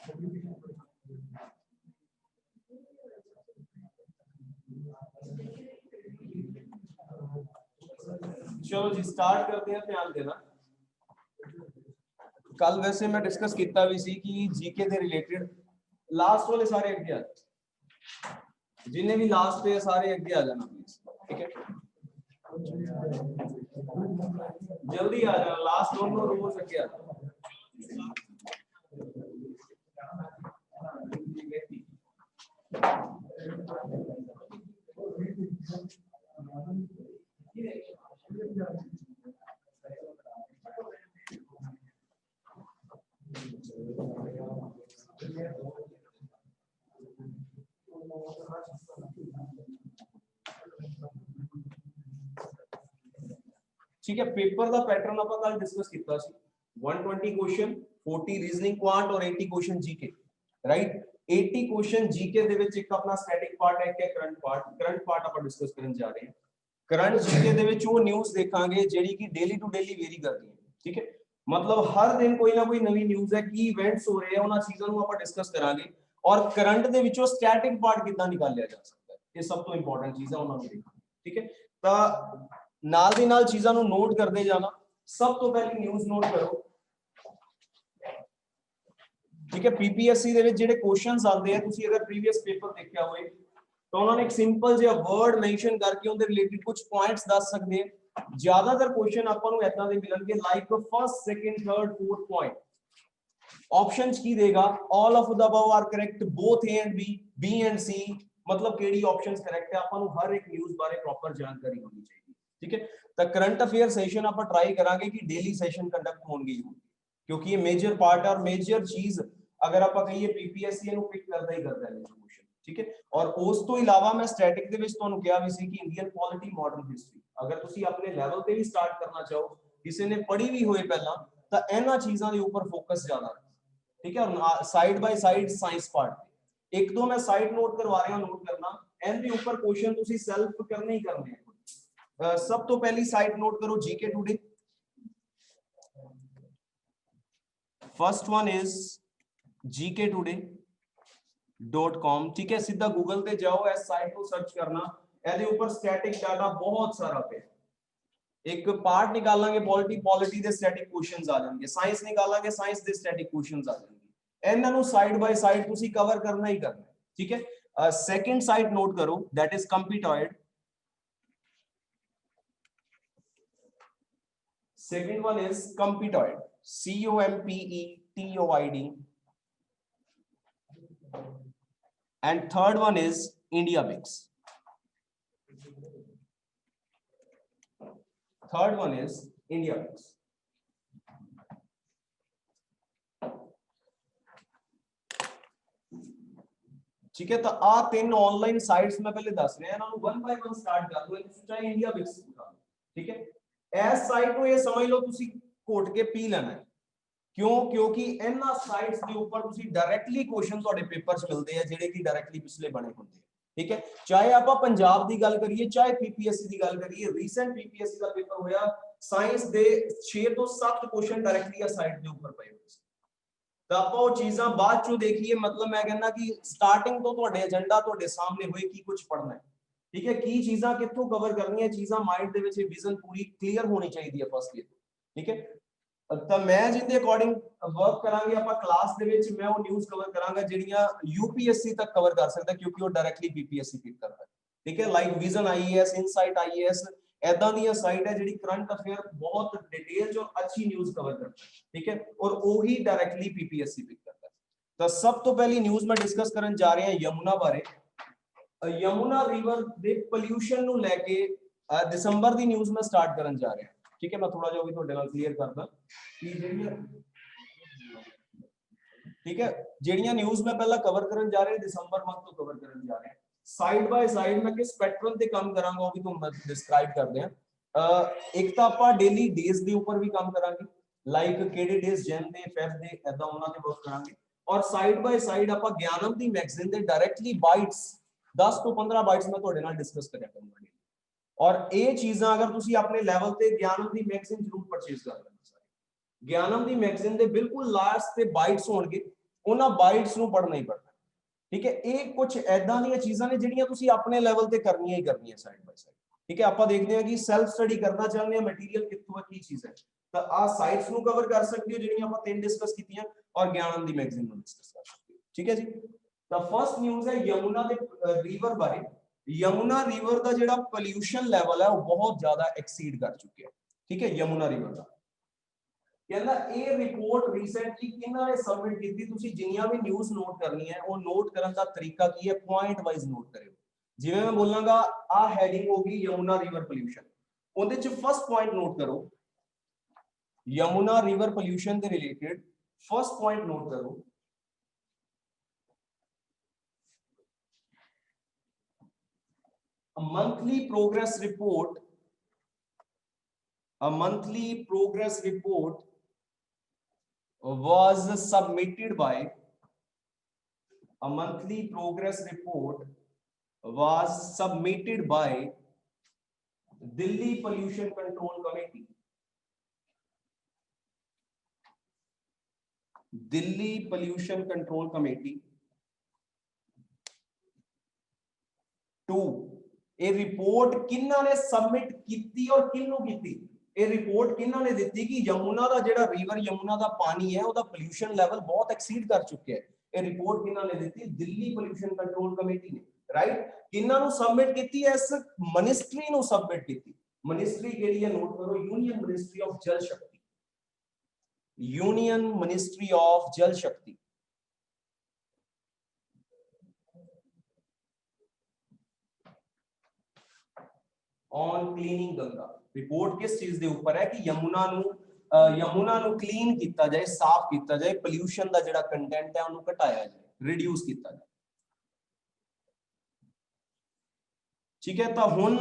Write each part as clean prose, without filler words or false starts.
चलो जी स्टार्ट करते हैं। ध्यान देना, कल वैसे मैं डिस्कस किया भी सी कि जीके दे रिलेटेड लास्ट वाले सारे अगे आ जिन्हें भी लास्ट पे सारे अगे आ जाना प्लीज, ठीक है। जल्दी आ जाना, लास्ट दोनों रोज अगे आ जाना। ठीक है, पेपर का पैटर्न आप कल डिस्कस किया सी 120 क्वेश्चन 40 रीजनिंग क्वांट और 80 question GK, right. 80 question GK दे विच एक अपना स्टैटिक पार्ट है, एक करंट पार्ट आप डिस्कस करन जा रहे हैं। करंट जीके दे विच वो न्यूज़ देखांगे जेडी की डेली टू डेली वेरी करदी है, ठीक है। मतलब हर दिन कोई ना कोई नवी न्यूज़ है कि इवेंट्स हो रहे हैं, उन्हां चीजां ਨੂੰ ਆਪਾਂ डिस्कस करांगे और करंट ਦੇ ਵਿੱਚੋਂ स्टैटिक पार्ट ਕਿੱਦਾਂ ਨਿਕਾਲਿਆ ਜਾ ਸਕਦਾ ਹੈ, ਇਹ ਸਭ ਤੋਂ ਇੰਪੋਰਟੈਂਟ ਚੀਜ਼ ਹੈ, ਉਹਨਾਂ ਨੂੰ ਦੇਖਾਂਗੇ, ठीक है। ਤਾਂ ਨਾਲ ਦੀ ਨਾਲ ਚੀਜ਼ਾਂ ਨੂੰ ਨੋਟ ਕਰਦੇ ਜਾਣਾ। ਸਭ ਤੋਂ ਪਹਿਲੀ ਨਿਊਜ਼ ਨੋਟ ਕਰੋ, ठीक है। पीपीएससी ਦੇ ਵਿੱਚ ਜਿਹੜੇ ਕੁਐਸਚਨਸ ਆਉਂਦੇ ਆ, ਤੁਸੀਂ ਅਗਰ ਪ੍ਰੀਵੀਅਸ ਪੇਪਰ ਦੇਖਿਆ ਹੋਵੇ ਤਾਂ ਉਹਨਾਂ ਨੇ ਇੱਕ ਸਿੰਪਲ ਜਿਹਾ ਵਰਡ ਮੈਂਸ਼ਨ ਕਰਕੇ ਉਹਦੇ ਰਿਲੇਟਡ ਕੁਝ ਪੁਆਇੰਟਸ ਦੱਸ ਸਕਦੇ ਆ। ਜ਼ਿਆਦਾਤਰ ਕੁਐਸਚਨ ਆਪਾਂ ਨੂੰ ਇਦਾਂ ਦੇ ਮਿਲਣਗੇ like first second third fourth point. Options की देगा all of the above are correct, both A and B and C, मतलब केडी ऑप्शंस करेक्ट है। आपन हर एक न्यूज़ बारे प्रॉपर जानकारी होनी चाहिए, ठीक है। तो करंट अफेयर सेशन आप ट्राई करांगे कि डेली सेशन कंडक्ट होंगे, क्योंकि ये मेजर पार्ट है और मेजर चीज अगर आप कहिए पीपीएससी नु पिक करता ही करता है क्वेश्चन, ठीक है। और उस तो इलावा मैं स्टैटिक दे विच ਤੁਹਾਨੂੰ ਕਿਹਾ ਵੀ ਸੀ कि इंडियन पॉलिटी मॉडर्न हिस्ट्री अगर ਤੁਸੀਂ अपने लेवल ਤੇ ਵੀ स्टार्ट करना चाहो, किसी ने पढ़ी भी होए पहला ਤਾਂ ਇਹਨਾਂ ਚੀਜ਼ਾਂ ਦੇ ਉੱਪਰ फोकस ज्यादा, ठीक है। और side by side science part एक दो मैं साइड नोट करवा रहा हूं, नोट करना एंड के ऊपर क्वेश्चन तुसी सेल्फ करने ही करने हैं। सब तो पहली साइड नोट करो GK today. First one is gktoday.com, ठीक है। सीधा गूगल पे जाओ, इस साइट को सर्च करना, ਇਹਦੇ ऊपर स्टैटिक डाटा बहुत सारा पे एक पार्ट निकालांगे पॉलिटी ਦੇ स्टैटिक क्वेश्चंस आ जाएंगे, साइंस निकालांगे साइंस ਦੇ स्टैटिक क्वेश्चंस आ जाएंगे। ਇਹਨਾਂ ਨੂੰ साइड बाय साइड ਤੁਸੀਂ कवर करना ही करना है, ठीक है। सेकंड साइट नोट करो, that is Competoid. Second one is Competoid, COMPETOID, and third one is IndiaBix. Third one is IndiaBix. ठीक है। तो आ तीन ऑनलाइन साइट्स मैं पहले दस रहा इन्हां वन बाय वन स्टार्ट कर दो, चाहे IndiaBix उठा लो, ठीक है। इस साइट को ये समझ लो तुसी घोट के पी लेना है, क्यों? क्योंकि इन्हां साइट्स के ऊपर तुसी डायरेक्टली क्वेश्चन ਤੁਹਾਡੇ पेपर च मिलते हैं ਜਿਹੜੇ कि डायरेक्टली पिछले बने होंगे, ठीक है। चाहे आप पंजाब की गल करिए, चाहे पीपीएससी की गल करिए, रीसेंट पीपीएससी का पेपर होया साइंस दे 6 तो 7 क्वेश्चन डायरेक्टली आ साइट के ऊपर पे हुए। तो आप वो चीज़ां बाद चो देखिए, मतलब मैं कहना कि स्टार्टिंग तो ਤੁਹਾਡੇ एजेंडा ਤੁਹਾਡੇ सामने होए कि कुछ पढ़ना है, ठीक है। की चीज़ां कित्थों कवर करनी है, चीज़ां माइंड दे विच विजन पूरी क्लियर होनी चाहिए फर्स्टली, ठीक है। तो मैं जिंदे अकॉर्डिंग वर्क करांगे ਆਪਾਂ क्लास ਦੇ ਵਿੱਚ मैं वो न्यूज़ कवर करांगा ਜਿਹੜੀਆਂ यूपीएससी तक कवर कर सकता है, क्योंकि वो डायरेक्टली पीपीएससी पिक करता है, ठीक है। Like Vision IAS, Insight IAS, ऐदा दी साइट है ਜਿਹੜੀ करंट अफेयर बहुत डिटेल जो अच्छी न्यूज़ कवर करता है, ठीक है। और वही डायरेक्टली पीपीएससी पिक करता है। तो सब तो पहली न्यूज़ मैं डिस्कस करन जा रहे हैं यमुना बारे। यमुना रिवर दे पोल्यूशन ਨੂੰ ਲੈ ਕੇ दिसंबर ਦੀ न्यूज़ मैं स्टार्ट करन जा रहा, ठीक है। मैं थोड़ा जो भी ਤੁਹਾਡੇ ਨਾਲ क्लियर करदा कि ਜਿਹੜੀਆਂ, ठीक है, ਜਿਹੜੀਆਂ न्यूज़ मैं पहला कवर करन जा रहे हैं दिसंबर मंथ तो कवर करन जा रहे हैं। साइड बाय साइड मैं किस पैटर्न ਤੇ ਕੰਮ ਕਰਾਂਗਾ ਉਹ ਵੀ ਤੁਹਾਨੂੰ ਡਿਸਕ੍ਰਾਈਬ ਕਰਦੇ ਹਾਂ। ਇੱਕ ਤਾਂ ਆਪਾਂ ਡੇਲੀ ਡੇਜ਼ ਦੇ ਉੱਪਰ ਵੀ ਕੰਮ ਕਰਾਂਗੇ, ਲਾਈਕ ਕਿਹੜੇ ਡੇਜ਼ ਜਨ ਦੇ ਫੈਬ ਦੇ ਐਦਾਂ ਉਹਨਾਂ ਦੇ ਵਰਕ ਕਰਾਂਗੇ। और साइड बाय साइड ਆਪਾਂ ਗਿਆਨਮ ਦੀ ਮੈਗਜ਼ੀਨ ਦੇ डायरेक्टली बाइट्स 10 ਤੋਂ 15 ਬਾइट्स मैं ਤੁਹਾਡੇ ਨਾਲ डिस्कस ਕਰਿਆ ਕਰਾਂਗਾ। और ये चीज़ां अगर तुसी अपने लेवल ते ज्ञानम दी मैगजीन जरूर परचेज कर लेना। सारे ज्ञानम दी मैगजीन दे बिल्कुल लास्ट ते बाइट्स होणगे, ਉਹਨਾਂ ਬਾਈਟਸ ਨੂੰ ਪੜ੍ਹਨਾ ਹੀ ਪੜ੍ਹਨਾ। ਠੀਕ ਹੈ, ਇਹ ਕੁਝ ਐਦਾਂ ਦੀਆਂ ਚੀਜ਼ਾਂ ਨੇ ਜਿਹੜੀਆਂ ਤੁਸੀਂ ਆਪਣੇ ਲੈਵਲ ਤੇ ਕਰਨੀਆਂ ਹੀ ਕਰਨੀਆਂ ਸਾਈਡ ਬਾਈ ਸਾਈਡ। ਠੀਕ ਹੈ, ਆਪਾਂ ਦੇਖਦੇ ਹਾਂ ਕਿ ਸੈਲਫ ਸਟੱਡੀ ਕਰਨਾ ਚਾਹੁੰਦੇ ਹਾਂ ਮਟੀਰੀਅਲ ਕਿੱਥੋਂ ਹੈ, ਕੀ ਚੀਜ਼ ਹੈ, ਤਾਂ ਆ ਸਾਈਟਸ ਨੂੰ ਕਵਰ ਕਰ ਸਕਦੇ ਹੋ ਜਿਹੜੀਆਂ ਆਪਾਂ 3 ਡਿਸਕਸ ਕੀਤੀਆਂ, ਔਰ ਗਿਆਨੰਦ ਦੀ ਮੈਗਜ਼ੀਨ ਨੂੰ ਡਿਸਕਸ ਕਰ ਸਕਦੇ ਹੋ। ਠੀਕ ਹੈ ਜੀ, ਤਾਂ ਫਸਟ ਨਿਊਜ਼ ਹੈ ਯਮੁਨਾ ਦੇ ਰਿਵਰ ਬਾਰੇ। ਯਮੁਨਾ ਰਿਵਰ ਦਾ ਜਿਹੜਾ ਪੋਲਿਊਸ਼ਨ ਲੈਵਲ ਹੈ ਉਹ ਬਹੁਤ ਜ਼ਿਆਦਾ ਐਕਸੀਡ ਕਰ ਚੁੱਕਿਆ। ਠੀਕ ਹੈ, ਯਮੁਨਾ ਰਿਵਰ ਦਾ ਕਹਿੰਦਾ ਇਹ ਰਿਪੋਰਟ ਰੀਸੈਂਟਲੀ ਕਿਹਨਾਂ ਨੇ ਸਬਮਿਟ ਕੀਤੀ। ਤੁਸੀਂ ਜਿੰਨੀਆਂ ਵੀ ਨਿਊਜ਼ ਨੋਟ ਕਰਨੀ ਹੈ ਉਹ ਨੋਟ ਕਰਨ ਦਾ ਤਰੀਕਾ ਕੀ ਹੈ, ਪੁਆਇੰਟ ਵਾਈਜ਼ ਨੋਟ ਕਰਿਓ। ਜਿਵੇਂ ਮੈਂ ਬੋਲਾਂਗਾ ਆ ਹੈਡਿੰਗ ਹੋਗੀ ਯਮੁਨਾ ਰਿਵਰ ਪੋਲਿਊਸ਼ਨ, ਉਹਦੇ ਚ ਫਸਟ ਪੁਆਇੰਟ ਨੋਟ ਕਰੋ ਯਮੁਨਾ ਰਿਵਰ ਪੋਲਿਊਸ਼ਨ ਦੇ ਰਿਲੇਟਡ। ਫਸਟ ਪੁਆਇੰਟ ਨੋਟ ਕਰੋ a monthly progress report was submitted by Delhi Pollution Control Committee. Delhi Pollution Control Committee to ਇਹ ਰਿਪੋਰਟ ਕਿਹਨਾਂ ਨੇ ਸਬਮਿਟ ਕੀਤੀ ਔਰ ਕਿਹਨੂੰ ਕੀਤੀ। ਇਹ ਰਿਪੋਰਟ ਕਿਹਨਾਂ ਨੇ ਦਿੱਤੀ ਕਿ ਯਮੁਨਾ ਦਾ ਜਿਹੜਾ ਰਿਵਰ ਯਮੁਨਾ ਦਾ ਪਾਣੀ ਹੈ ਉਹਦਾ ਪੋਲਿਊਸ਼ਨ ਲੈਵਲ ਬਹੁਤ ਐਕਸੀਡ ਕਰ ਚੁੱਕਿਆ ਹੈ। ਇਹ ਰਿਪੋਰਟ ਕਿਹਨਾਂ ਨੇ ਦਿੱਤੀ, ਦਿੱਲੀ ਪੋਲਿਊਸ਼ਨ ਕੰਟਰੋਲ ਕਮੇਟੀ ਨੇ। ਰਾਈਟ, ਕਿਹਨਾਂ ਨੂੰ ਸਬਮਿਟ ਕੀਤੀ, ਇਸ ਮਿਨਿਸਟਰੀ ਨੂੰ ਸਬਮਿਟ ਕੀਤੀ। ਮਿਨਿਸਟਰੀ ਕਿਹੜੀ ਹੈ ਨੋਟ ਕਰੋ, union ministry of Jal Shakti. Union ministry of जल शक्ति। On cleaning Ganga. रिपोर्ट किस चीज के ऊपर है कि यमुना नु क्लीन किया जाए, साफ किया जाए, पोल्यूशन का जिहड़ा कंटेंट है उन्हें घटाया जाए, रिड्यूस किया जाए। ठीक है, तो हुण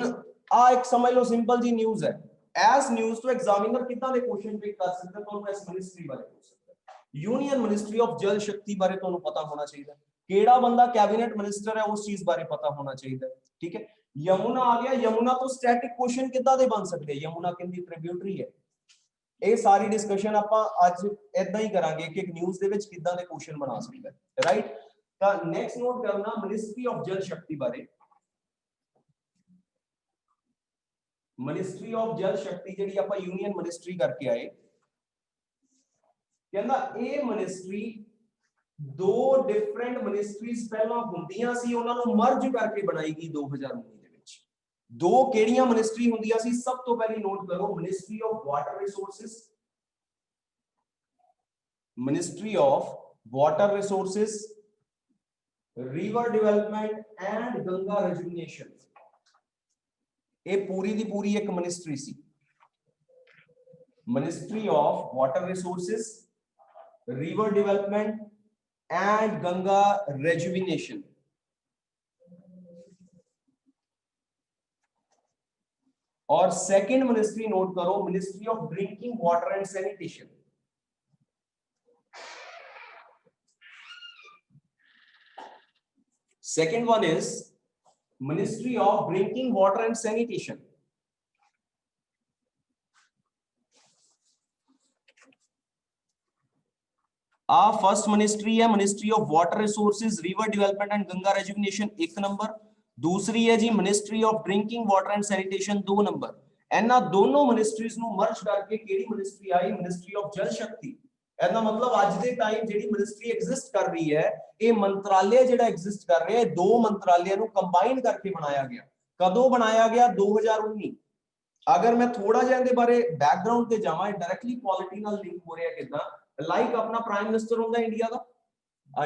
आ एक समझ लो सिंपल जी न्यूज़ है। एज न्यूज़ तो एग्जामिनर कितना दे क्वेश्चन पिक कर सकता है, तो इस मिनिस्ट्री बारे पूछ सकता है। यूनियन मिनिस्ट्री ऑफ जल शक्ति बारे तो पता होना चाहिए, केड़ा बंदा कैबिनेट मिनिस्टर है उस चीज बारे पता होना चाहिए। ठीक है, यमुना आ गया, यमुना तो स्टैटिक क्वेश्चन कितना दे बन सकते हैं, यमुना किंदी ट्रिब्यूटरी है। ये सारी डिस्कशन आपां आज इदां ही करांगे कि एक न्यूज़ दे विच किदां दे क्वेश्चन बना सकते हैं। राइट, तो नेक्स्ट नोट करना मिनिस्ट्री ऑफ जल शक्ति बारे। मिनिस्ट्री ऑफ जल शक्ति जिहड़ी आपां यूनियन मिनिस्ट्री करके आए, कहंदा ये मिनिस्ट्री दो डिफरेंट मिनिस्ट्रीज पहला हुंदियां सी, उन्हां नूं मर्ज करके बनाई गई 2019 दे विच। दो केड़ियां मिनिस्ट्री हुंदियां सी, सब तो पहले नोट करो ministry of water resources, ministry of water resources, river development and Ganga rejuvenation. ये पूरी दी पूरी एक मिनिस्ट्री सी, ministry of water resources, river development and Ganga rejuvenation. और सेकंड मिनिस्ट्री नोट करो ministry of drinking water and sanitation. Second one is ministry of drinking water and sanitation. First ministry है ministry of water resources, river development and Ganga rejuvenation 1 number. दूसरी है जी ministry of drinking water and sanitation 2 number. इन्हां दोनों ministries नूं मर्ज करके केड़ी ministry I, ministry of जल शक्ति। ਇਹਦਾ मतलब ਅੱਜ ਦੇ टाइम ਜਿਹੜੀ मिनिस्ट्री एग्जिस्ट कर रही है, ये मंत्रालय ਜਿਹੜਾ एग्जिस्ट कर रहा है, दो मंत्रालय ਨੂੰ कंबाइन करके बनाया गया। कदों बनाया गया, 2019। अगर मैं थोड़ा जिहा ਇਹਦੇ बारे बैकग्राउंड ਤੇ ਜਾਵਾਂ, डायरेक्टली पॉलिटी ਨਾਲ लिंक हो ਰਿਹਾ किदां, लाइक अपना प्राइम मिनिस्टर ਹੁੰਦਾ इंडिया ਦਾ,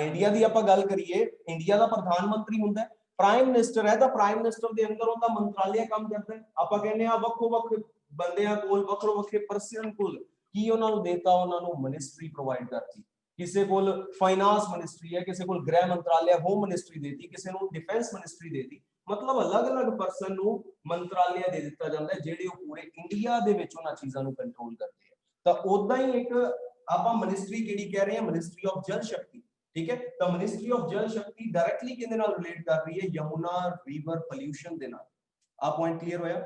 इंडिया ਦੀ ਆਪਾਂ ਗੱਲ ਕਰੀਏ, इंडिया ਦਾ प्रधान मंत्री ਹੁੰਦਾ है, प्राइम मिनिस्टर है, ਤਾਂ प्राइम मिनिस्टर ਦੇ ਅੰਦਰ ਉਹਦਾ ਮੰਤਰਾਲੇ ਕੰਮ ਕਰਦਾ ਹੈ। ਆਪਾਂ ਕਹਿੰਦੇ ਆ ਵੱਖੋ ਵੱਖ ਬੰਦਿਆਂ ਕੋਲ ਵੱਖੋ ਵੱਖਰੇ ਪਰਸਨ ਕੋਲ ਕੀ ਉਹਨਾਂ ਨੂੰ ਦੇਤਾ, ਉਹਨਾਂ ਨੂੰ ਮਿਨਿਸਟਰੀ ਪ੍ਰੋਵਾਈਡ ਕਰਤੀ। ਕਿਸੇ ਕੋਲ ਫਾਈਨਾਂਸ ਮਿਨਿਸਟਰੀ ਹੈ, ਕਿਸੇ ਕੋਲ ਗ੍ਰਹਿ ਮੰਤਰਾਲੇ, ਹੋਮ ਮਿਨਿਸਟਰੀ ਦੇਤੀ, ਕਿਸੇ ਨੂੰ डिफेंस मिनिस्ट्री देती। मतलब अलग-अलग पर्सन ਨੂੰ ਮੰਤਰਾਲੇ ਦੇ ਦਿੱਤਾ ਜਾਂਦਾ ਹੈ ਜਿਹੜੇ ਉਹ ਪੂਰੇ ਇੰਡੀਆ ਦੇ ਵਿੱਚ ਉਹਨਾਂ ਚੀਜ਼ਾਂ ਨੂੰ ਕੰਟਰੋਲ ਕਰਦੇ ਆ। ਤਾਂ ਉਦਾਂ ਹੀ ਇੱਕ ਆਪਾਂ ਮਿਨਿਸਟਰੀ ਕਿਹੜੀ ਕਹਿ ਰਹੇ ਹਾਂ, ਮਿਨਿਸਟਰੀ ਆਫ ਜਲ ਸ਼ਕਤੀ। ठीक है, तो मिनिस्ट्री ऑफ जल शक्ति डायरेक्टली किहदे नाल रिलेट कर रही है, यमुना रिवर पोल्यूशन दे नाल। आ पॉइंट क्लियर होया।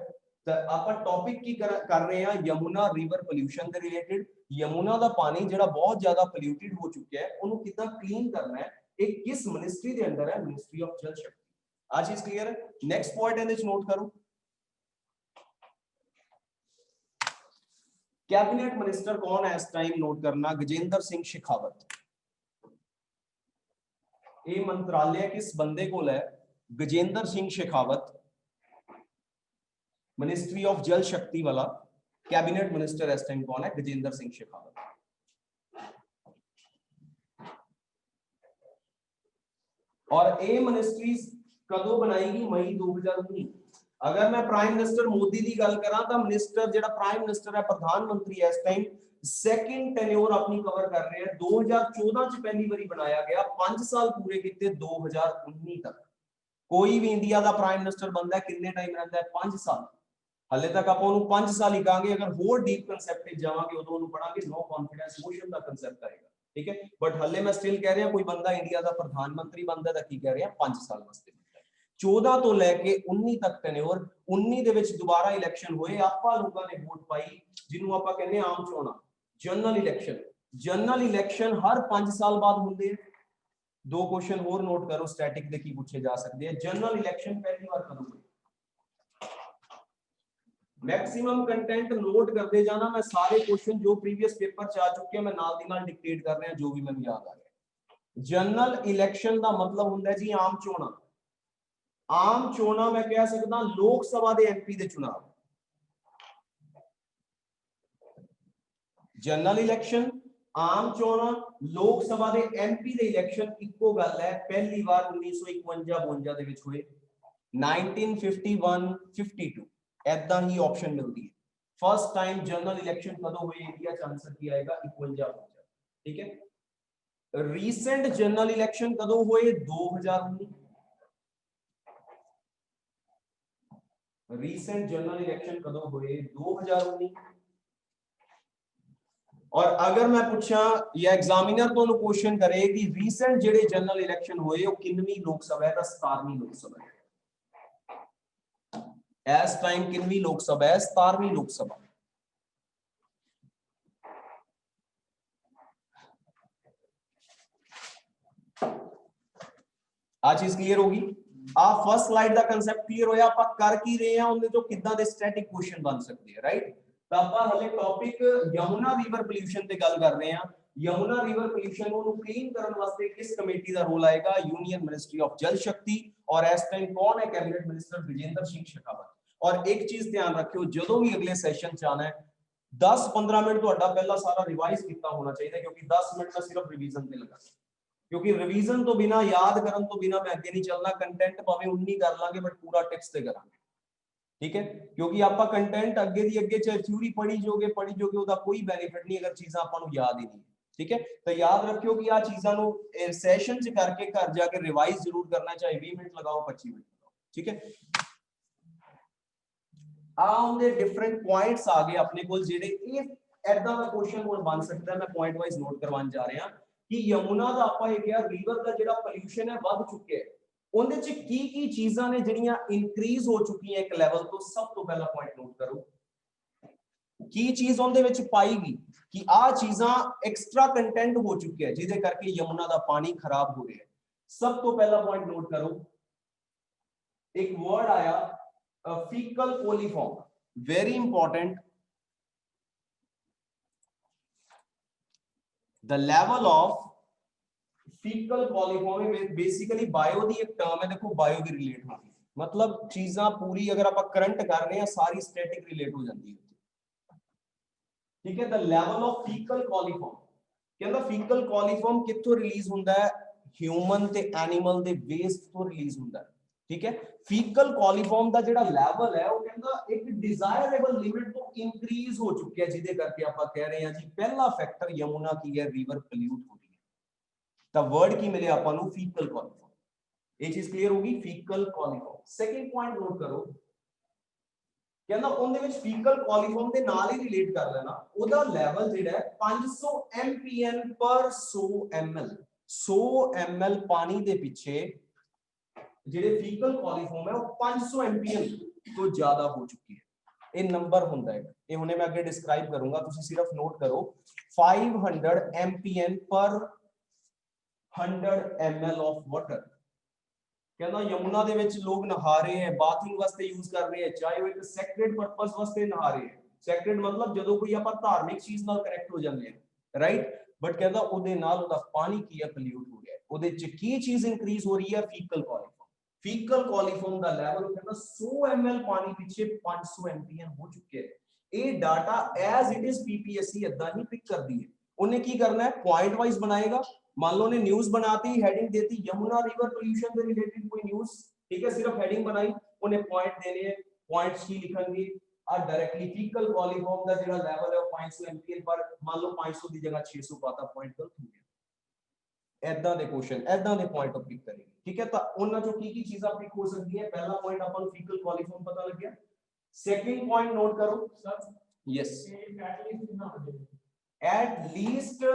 तो आप टॉपिक की कर रहे हैं यमुना रिवर पोल्यूशन दे रिलेटेड। यमुना का पानी जिहड़ा बहुत ज्यादा पोल्यूटेड हो चुका है उन्होंने कितना क्लीन करना है, एक किस मिनिस्ट्री के अंदर है, मिनिस्ट्री ऑफ जल शक्ति। आ चीज क्लियर है। नेक्स्ट पॉइंट इहदे च नोट करो, कैबिनेट मिनिस्टर कौन है इस टाइम, नोट करना, गजेंद्र सिंह शेखावत। ये मंत्रालय किस बंदे को है, गजेंद्र सिंह शेखावत, मिनिस्ट्री ऑफ जल शक्ति वाला कैबिनेट मिनिस्टर इस टाइम कौन है, गजेंद्र सिंह शेखावत। और ये मिनिस्ट्रीज कदों बनाएगी, मई 2019। अगर मैं प्राइम मिनिस्टर मोदी की गल करा तो मिनिस्टर जिहड़ा प्राइम मिनिस्टर है, प्रधानमंत्री है इस टाइम सेकंड टेन्योर अपनी कवर कर रहे हैं। 2014 च पहली बारी बनाया गया, 5 साल पूरे किते 2019 तक। कोई भी इंडिया का प्राइम मिनिस्टर बनता है कितने टाइम रहता है, 5 साल। हले तक आप 5 साल ही कहांगे, अगर होर डीप कंसेप्ट जावांगे उदों पढ़ांगे नो कॉन्फिडेंस मोशन का कंसेप्ट आएगा, ठीक है। बट हले मैं स्टिल कह रहा कोई बंदा इंडिया का प्रधानमंत्री बनता है की कह रहे हैं 5 साल वास्ते। 14 तो लैके 19 तक टेन्योर, 19 ਦੇ ਵਿੱਚ ਦੁਬਾਰਾ ਇਲੈਕਸ਼ਨ ਹੋਏ, ਆਪਾਂ ਲੋਕਾਂ ਨੇ ਵੋਟ ਪਾਈ, ਜਿਹਨੂੰ ਆਪਾਂ ਕਹਿੰਦੇ ਆਮ ਚੋਣਾਂ, ਜਨਰਲ ਇਲੈਕਸ਼ਨ। ਜਨਰਲ ਇਲੈਕਸ਼ਨ ਹਰ 5 ਸਾਲ ਬਾਅਦ ਹੁੰਦੇ ਆ। दो क्वेश्चन और नोट करो स्टैटिक ਦੇ ਕੀ पूछे जा सकते हैं। जनरल इलेक्शन पहली बार कदों हुई, मैक्सिमम कंटेंट नोट करते जाना। मैं सारे क्वेश्चन जो प्रीवियस पेपर च आ चुके हैं मैं नाल दी नाल डिक्टेट कर रहा जो भी मैंने याद आ रहा। जनरल इलेक्शन का मतलब हुंदा जी आम चोणां। आम चोणां मैं कह सकदा लोक सभा दे एमपी दे चुनाव। जनरल इलेक्शन आम चोणां, लोक सभा दे एमपी दे इलेक्शन इक्को गल है। पहली बार 1951-52 दे विच होए, 1951-52 ऐदा ही ऑप्शन मिलती है। फर्स्ट टाइम जनरल इलेक्शन कदों हुए इंडिया च, आंसर की आएगा 51-52, ठीक है। रीसेंट जनरल इलेक्शन कदों हुए, 2019। रीसेंट जनरल इलेक्शन कदों हुए, 2019। और अगर मैं पूछा या एग्जामिनर तो क्वेश्चन करे कि रीसेंट जेडे जनरल इलेक्शन हुए वो कितनी लोकसभा है, 17वीं लोकसभा है। इस टाइम कितनी लोकसभा है, 17वीं लोकसभा। आ चीज क्लियर होगी। आ फर्स्ट स्लाइड का कांसेप्ट क्लियर होया, आप कर की रहे हैं उनके जो कितना दे स्टैटिक क्वेश्चन बन सकते हैं, राइट। तो आप हले टॉपिक यमुना रिवर पोल्यूशन ते गल कर रहे हैं। यमुना रिवर पोल्यूशन को क्लीन करने वास्ते किस कमेटी का रोल आएगा, यूनियन मिनिस्ट्री ऑफ जल शक्ति। और इस टाइम कौन है कैबिनेट मिनिस्टर, गजेंद्र सिंह शेखावत। और एक चीज ध्यान रखियो, जो भी अगले सेशन च आना है 10-15 मिनट तुहाडा पहला सारा रिवाइज किया होना चाहिए, क्योंकि 10 मिनट का सिर्फ रिवीजन पे लगा। क्योंकि रिवीजन तो बिना, याद करन तो बिना मैं आगे नहीं चलना। कंटेंट भावें 19 कर लांगे बट पूरा टिप्स ते करांगे, ठीक है। क्योंकि आपा कंटेंट अगे दी अगे चाहे थ्योरी पढ़ी जोगे ओदा कोई बेनिफिट नहीं अगर चीज़ां आपां नूं याद ही नहीं, ठीक है। तो याद रखियो कि आ चीज़ां नूं सैशन च करके घर जाके रिवाइज जरूर करना, चाहे 20 मिनट लगाओ 25 मिनट लगाओ, ठीक है। आउंदे डिफरेंट पॉइंट्स आ गए अपने कोल जेडे ये ऐदा दा क्वेश्चन हुण बन सकदा है। मैं पॉइंट वाइज नोट करवाने जा रहा कि यमुना का आपां ये कहा रिवर का जिहड़ा पोल्यूशन है वध चुके है, उहदे च की चीज़ां ने जिहड़ियां इंक्रीज हो चुकी हैं एक लेवल तो। सब तो पहला पॉइंट नोट करो की चीज उहदे विच पाई गई कि आ चीज़ां एक्स्ट्रा कंटेंट हो चुके हैं जिहदे करके यमुना का पानी खराब हो रहा है। सब तो पहला पॉइंट नोट करो, एक वर्ड आया faecal coliform, very important. The level of faecal coliform basically bio दी एक टर्म है, देखो बायो की रिलेट होगी, मतलब चीज़ां पूरी अगर आप करंट कर रहे हैं सारी स्टैटिक रिलेट हो जाती है, ठीक है। The level of faecal coliform कहंदा फीकल कोलीफॉर्म कित्थों रिलीज हुंदा है, ह्यूमन ते एनिमल दे वेस्ट तो रिलीज हुंदा है, ठीक है। फीकल कोलीफॉर्म का जिहड़ा लेवल है वो कहंदा एक डिजायरेबल लिमिट तो इंक्रीज हो चुका है, जिहदे करके आप कह रहे हैं जी पहला फैक्टर यमुना की है रिवर पोल्यूट हो रही है। द वर्ड की मिले आपां नूं फीकल कोलीफॉर्म, ये चीज क्लियर होगी। Faecal coliform second point note करो, कहंदा उनदे विच फीकल कोलीफॉर्म दे नाल ही रिलेट कर लेना, ओदा लेवल जिहड़ा है 500 एमपीएन पर 100 ml। 100 ml पानी दे पीछे जिहड़े फीकल कोलीफॉर्म है वो 500 एमपीएन तो ज्यादा हो चुकी है। ਇਹ ਨੰਬਰ ਹੁੰਦਾ ਹੈ, ਇਹ ਹੁਣੇ ਮੈਂ ਅੱਗੇ ਡਿਸਕ੍ਰਾਈਬ ਕਰੂੰਗਾ, ਤੁਸੀਂ ਸਿਰਫ ਨੋਟ ਕਰੋ 500 MPN पर 100 ml ऑफ वाटर। कहना यमुना ਦੇ ਵਿੱਚ ਲੋਕ ਨਹਾ ਰਹੇ ਹੈ, ਬਾਥਿੰਗ ਵਾਸਤੇ ਯੂਜ਼ ਕਰ ਰਹੇ ਹੈ, ਚਾਹੇ ਉਹ ਇੱਕ ਸੈਕਰੇਡ ਪਰਪਸ ਵਾਸਤੇ ਨਹਾ ਰਹੇ ਹੈ। ਸੈਕਰੇਡ मतलब ਜਦੋਂ ਕੋਈ ਆਪਾਂ ਧਾਰਮਿਕ ਚੀਜ਼ ਨਾਲ ਕਨੈਕਟ ਹੋ ਜਾਂਦੇ ਆ, ਰਾਈਟ। ਬਟ ਕਹਿੰਦਾ ਉਹਦੇ ਨਾਲ ਉਹਦਾ ਪਾਣੀ ਕੀ ਹੈ, ਪੋਲਿਊਟ ਹੋ ਰਿਹਾ ਹੈ। ਉਹਦੇ ਚ ਕੀ ਚੀਜ਼ ਇਨਕਰੀਜ਼ ਹੋ ਰਹੀ ਹੈ, ਫੀਕਲ ਕੋਲੀਫਾਰਮ। ਫੀਕਲ ਕੋਲੀਫਾਰਮ ਦਾ ਲੈਵਲ ਕਹਿੰਦਾ 100 ml ਪਾਣੀ ਪਿੱਛੇ 500 MPN ਹੋ ਚੁੱਕਿਆ ਹੈ। ਇਹ data as it is PPSC ਇਦਾਂ ਹੀ ਪਿਕ ਕਰਦੀ ਹੈ। ਉਹਨੇ ਕੀ ਕਰਨਾ ਹੈ, ਪੁਆਇੰਟ ਵਾਈਜ਼ बनाएगा। मान लो ने न्यूज बनाती, हेडिंग देती यमुना रिवर पोल्यूशन से रिलेटेड कोई न्यूज, ठीक है, सिर्फ हेडिंग बनाई, उन्हें पॉइंट देने हैं, पॉइंट्स की लिखेंगे और डायरेक्टली फीकल कॉलीफॉर्म का जो लेवल है 500 एमपीएन पर, मान लो 500 की जगह 600 पाता, पॉइंट गलत हो गया। ऐदा दे क्वेश्चन ऐदा दे पॉइंट ऑफ पिक करेंगे, ठीक है। तो उन्हां चों की चीजां पिक हो सकती है। पहला पॉइंट अपन को फीकल कॉलीफॉर्म पता लग गया। सेकंड पॉइंट नोट करो सर, यस, एट लीस्ट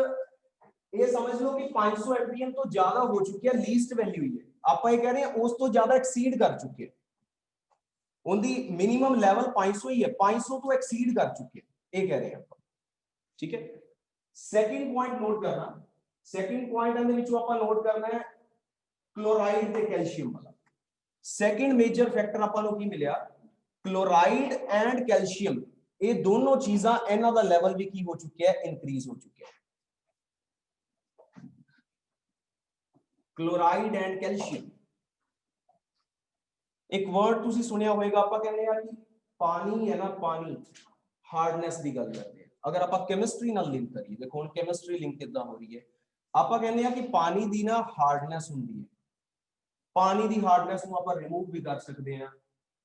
ये समझ लो कि 500 एमपीएन तो ज्यादा हो चुकी है, लीस्ट वैल्यू ही है। आप ये कह रहे हैं उस तो ज्यादा एक्सीड कर चुके हैं, उनकी मिनिमम लेवल 500 ही है, 500 तो एक्सीड कर चुके हैं, ये कह रहे हैं आप, ठीक है। सेकंड पॉइंट नोट करना, सेकंड पॉइंट अंदर विचों ਆਪਾਂ नोट करना है क्लोराइड ਤੇ कैल्शियम वाला। सेकंड मेजर फैक्टर ਆਪਾਂ ਨੂੰ ਕੀ ਮਿਲਿਆ, क्लोराइड एंड कैल्शियम, ये दोनों चीजां ਇਹਨਾਂ ਦਾ ਲੈਵਲ ਵੀ ਕੀ ਹੋ ਚੁੱਕਿਆ ਹੈ, इंक्रीज हो चुका है। क्लोराइड एंड कैल्शियम, एक वर्ड तुसी सुनिया होगा, आप कहने हैं कि पानी है ना, पानी हार्डनेस की गल करते हैं। अगर आप केमिस्ट्री नाल लिंक करिए, देखो हुण केमिस्ट्री लिंक किदां हो रही है, आप कहने हैं कि पानी दी ना हार्डनेस हुंदी है, पानी दी हार्डनेस नूं आप रिमूव भी कर सकते हैं।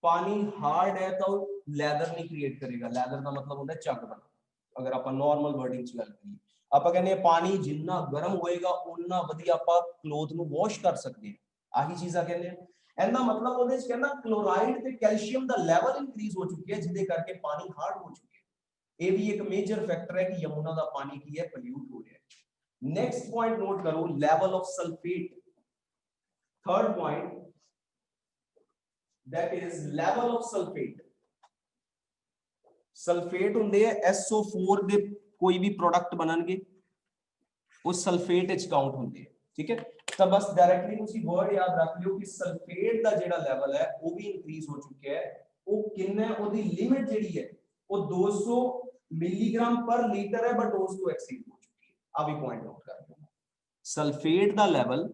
पानी हार्ड है तो लैदर नहीं क्रिएट करेगा, लैदर का मतलब होता है झग बना, अगर आप नॉर्मल वर्डिंग च गल करिए। आप कहने पानी जिन्ना गर्म होएगा उन्ना वधिया आप क्लोथ नूं वॉश कर सकते हैं, आही चीज़ां कहने हैं। ਇਹਦਾ मतलब ਉਹਦੇ ਚ ਕਹਿੰਦਾ क्लोराइड ਤੇ कैल्शियम ਦਾ ਲੈਵਲ ਇੰਕਰੀਜ਼ ਹੋ ਚੁੱਕਿਆ ਹੈ, ਜਿਹਦੇ ਕਰਕੇ ਪਾਣੀ ਹਾਰਡ ਹੋ ਚੁੱਕਿਆ ਹੈ। ਇਹ ਵੀ ਇੱਕ ਮੇਜਰ ਫੈਕਟਰ ਹੈ ਕਿ ਯਮੁਨਾ ਦਾ ਪਾਣੀ ਕੀ ਹੈ, ਪੋਲਿਊਟ ਹੋ ਰਿਹਾ ਹੈ। ਨੈਕਸਟ ਪੁਆਇੰਟ ਨੋਟ ਕਰੋ, level of sulphate. Third point that is level of sulfate। Sulphate ਹੁੰਦੇ ਆ SO4 ਦੇ ਕੋਈ ਵੀ ਪ੍ਰੋਡਕਟ ਬਣਨਗੇ ਉਹ ਸਲਫੇਟ ਵਿੱਚ ਕਾਊਂਟ ਹੁੰਦੇ ਆ, ਠੀਕ ਹੈ। ਤਾਂ ਬਸ ਡਾਇਰੈਕਟਲੀ ਤੁਸੀਂ ਵਰਡ ਯਾਦ ਰੱਖ ਲਿਓ ਕਿ ਸਲਫੇਟ ਦਾ ਜਿਹੜਾ ਲੈਵਲ ਹੈ ਉਹ ਵੀ ਇੰਕਰੀਜ਼ ਹੋ ਚੁੱਕਿਆ ਹੈ। ਉਹ ਕਿੰਨਾ ਹੈ, ਉਹਦੀ ਲਿਮਿਟ ਜਿਹੜੀ ਹੈ ਉਹ 200 ਮਿਲੀਗ੍ਰਾਮ ਪਰ ਲੀਟਰ ਹੈ, ਬਟ ਉਸ ਤੋਂ ਐਕਸੀਡ ਹੋ ਚੁੱਕੀ ਹੈ। ਆ ਵੀ ਪੁਆਇੰਟ ਨੋਟ ਕਰ ਲਓ, ਸਲਫੇਟ ਦਾ ਲੈਵਲ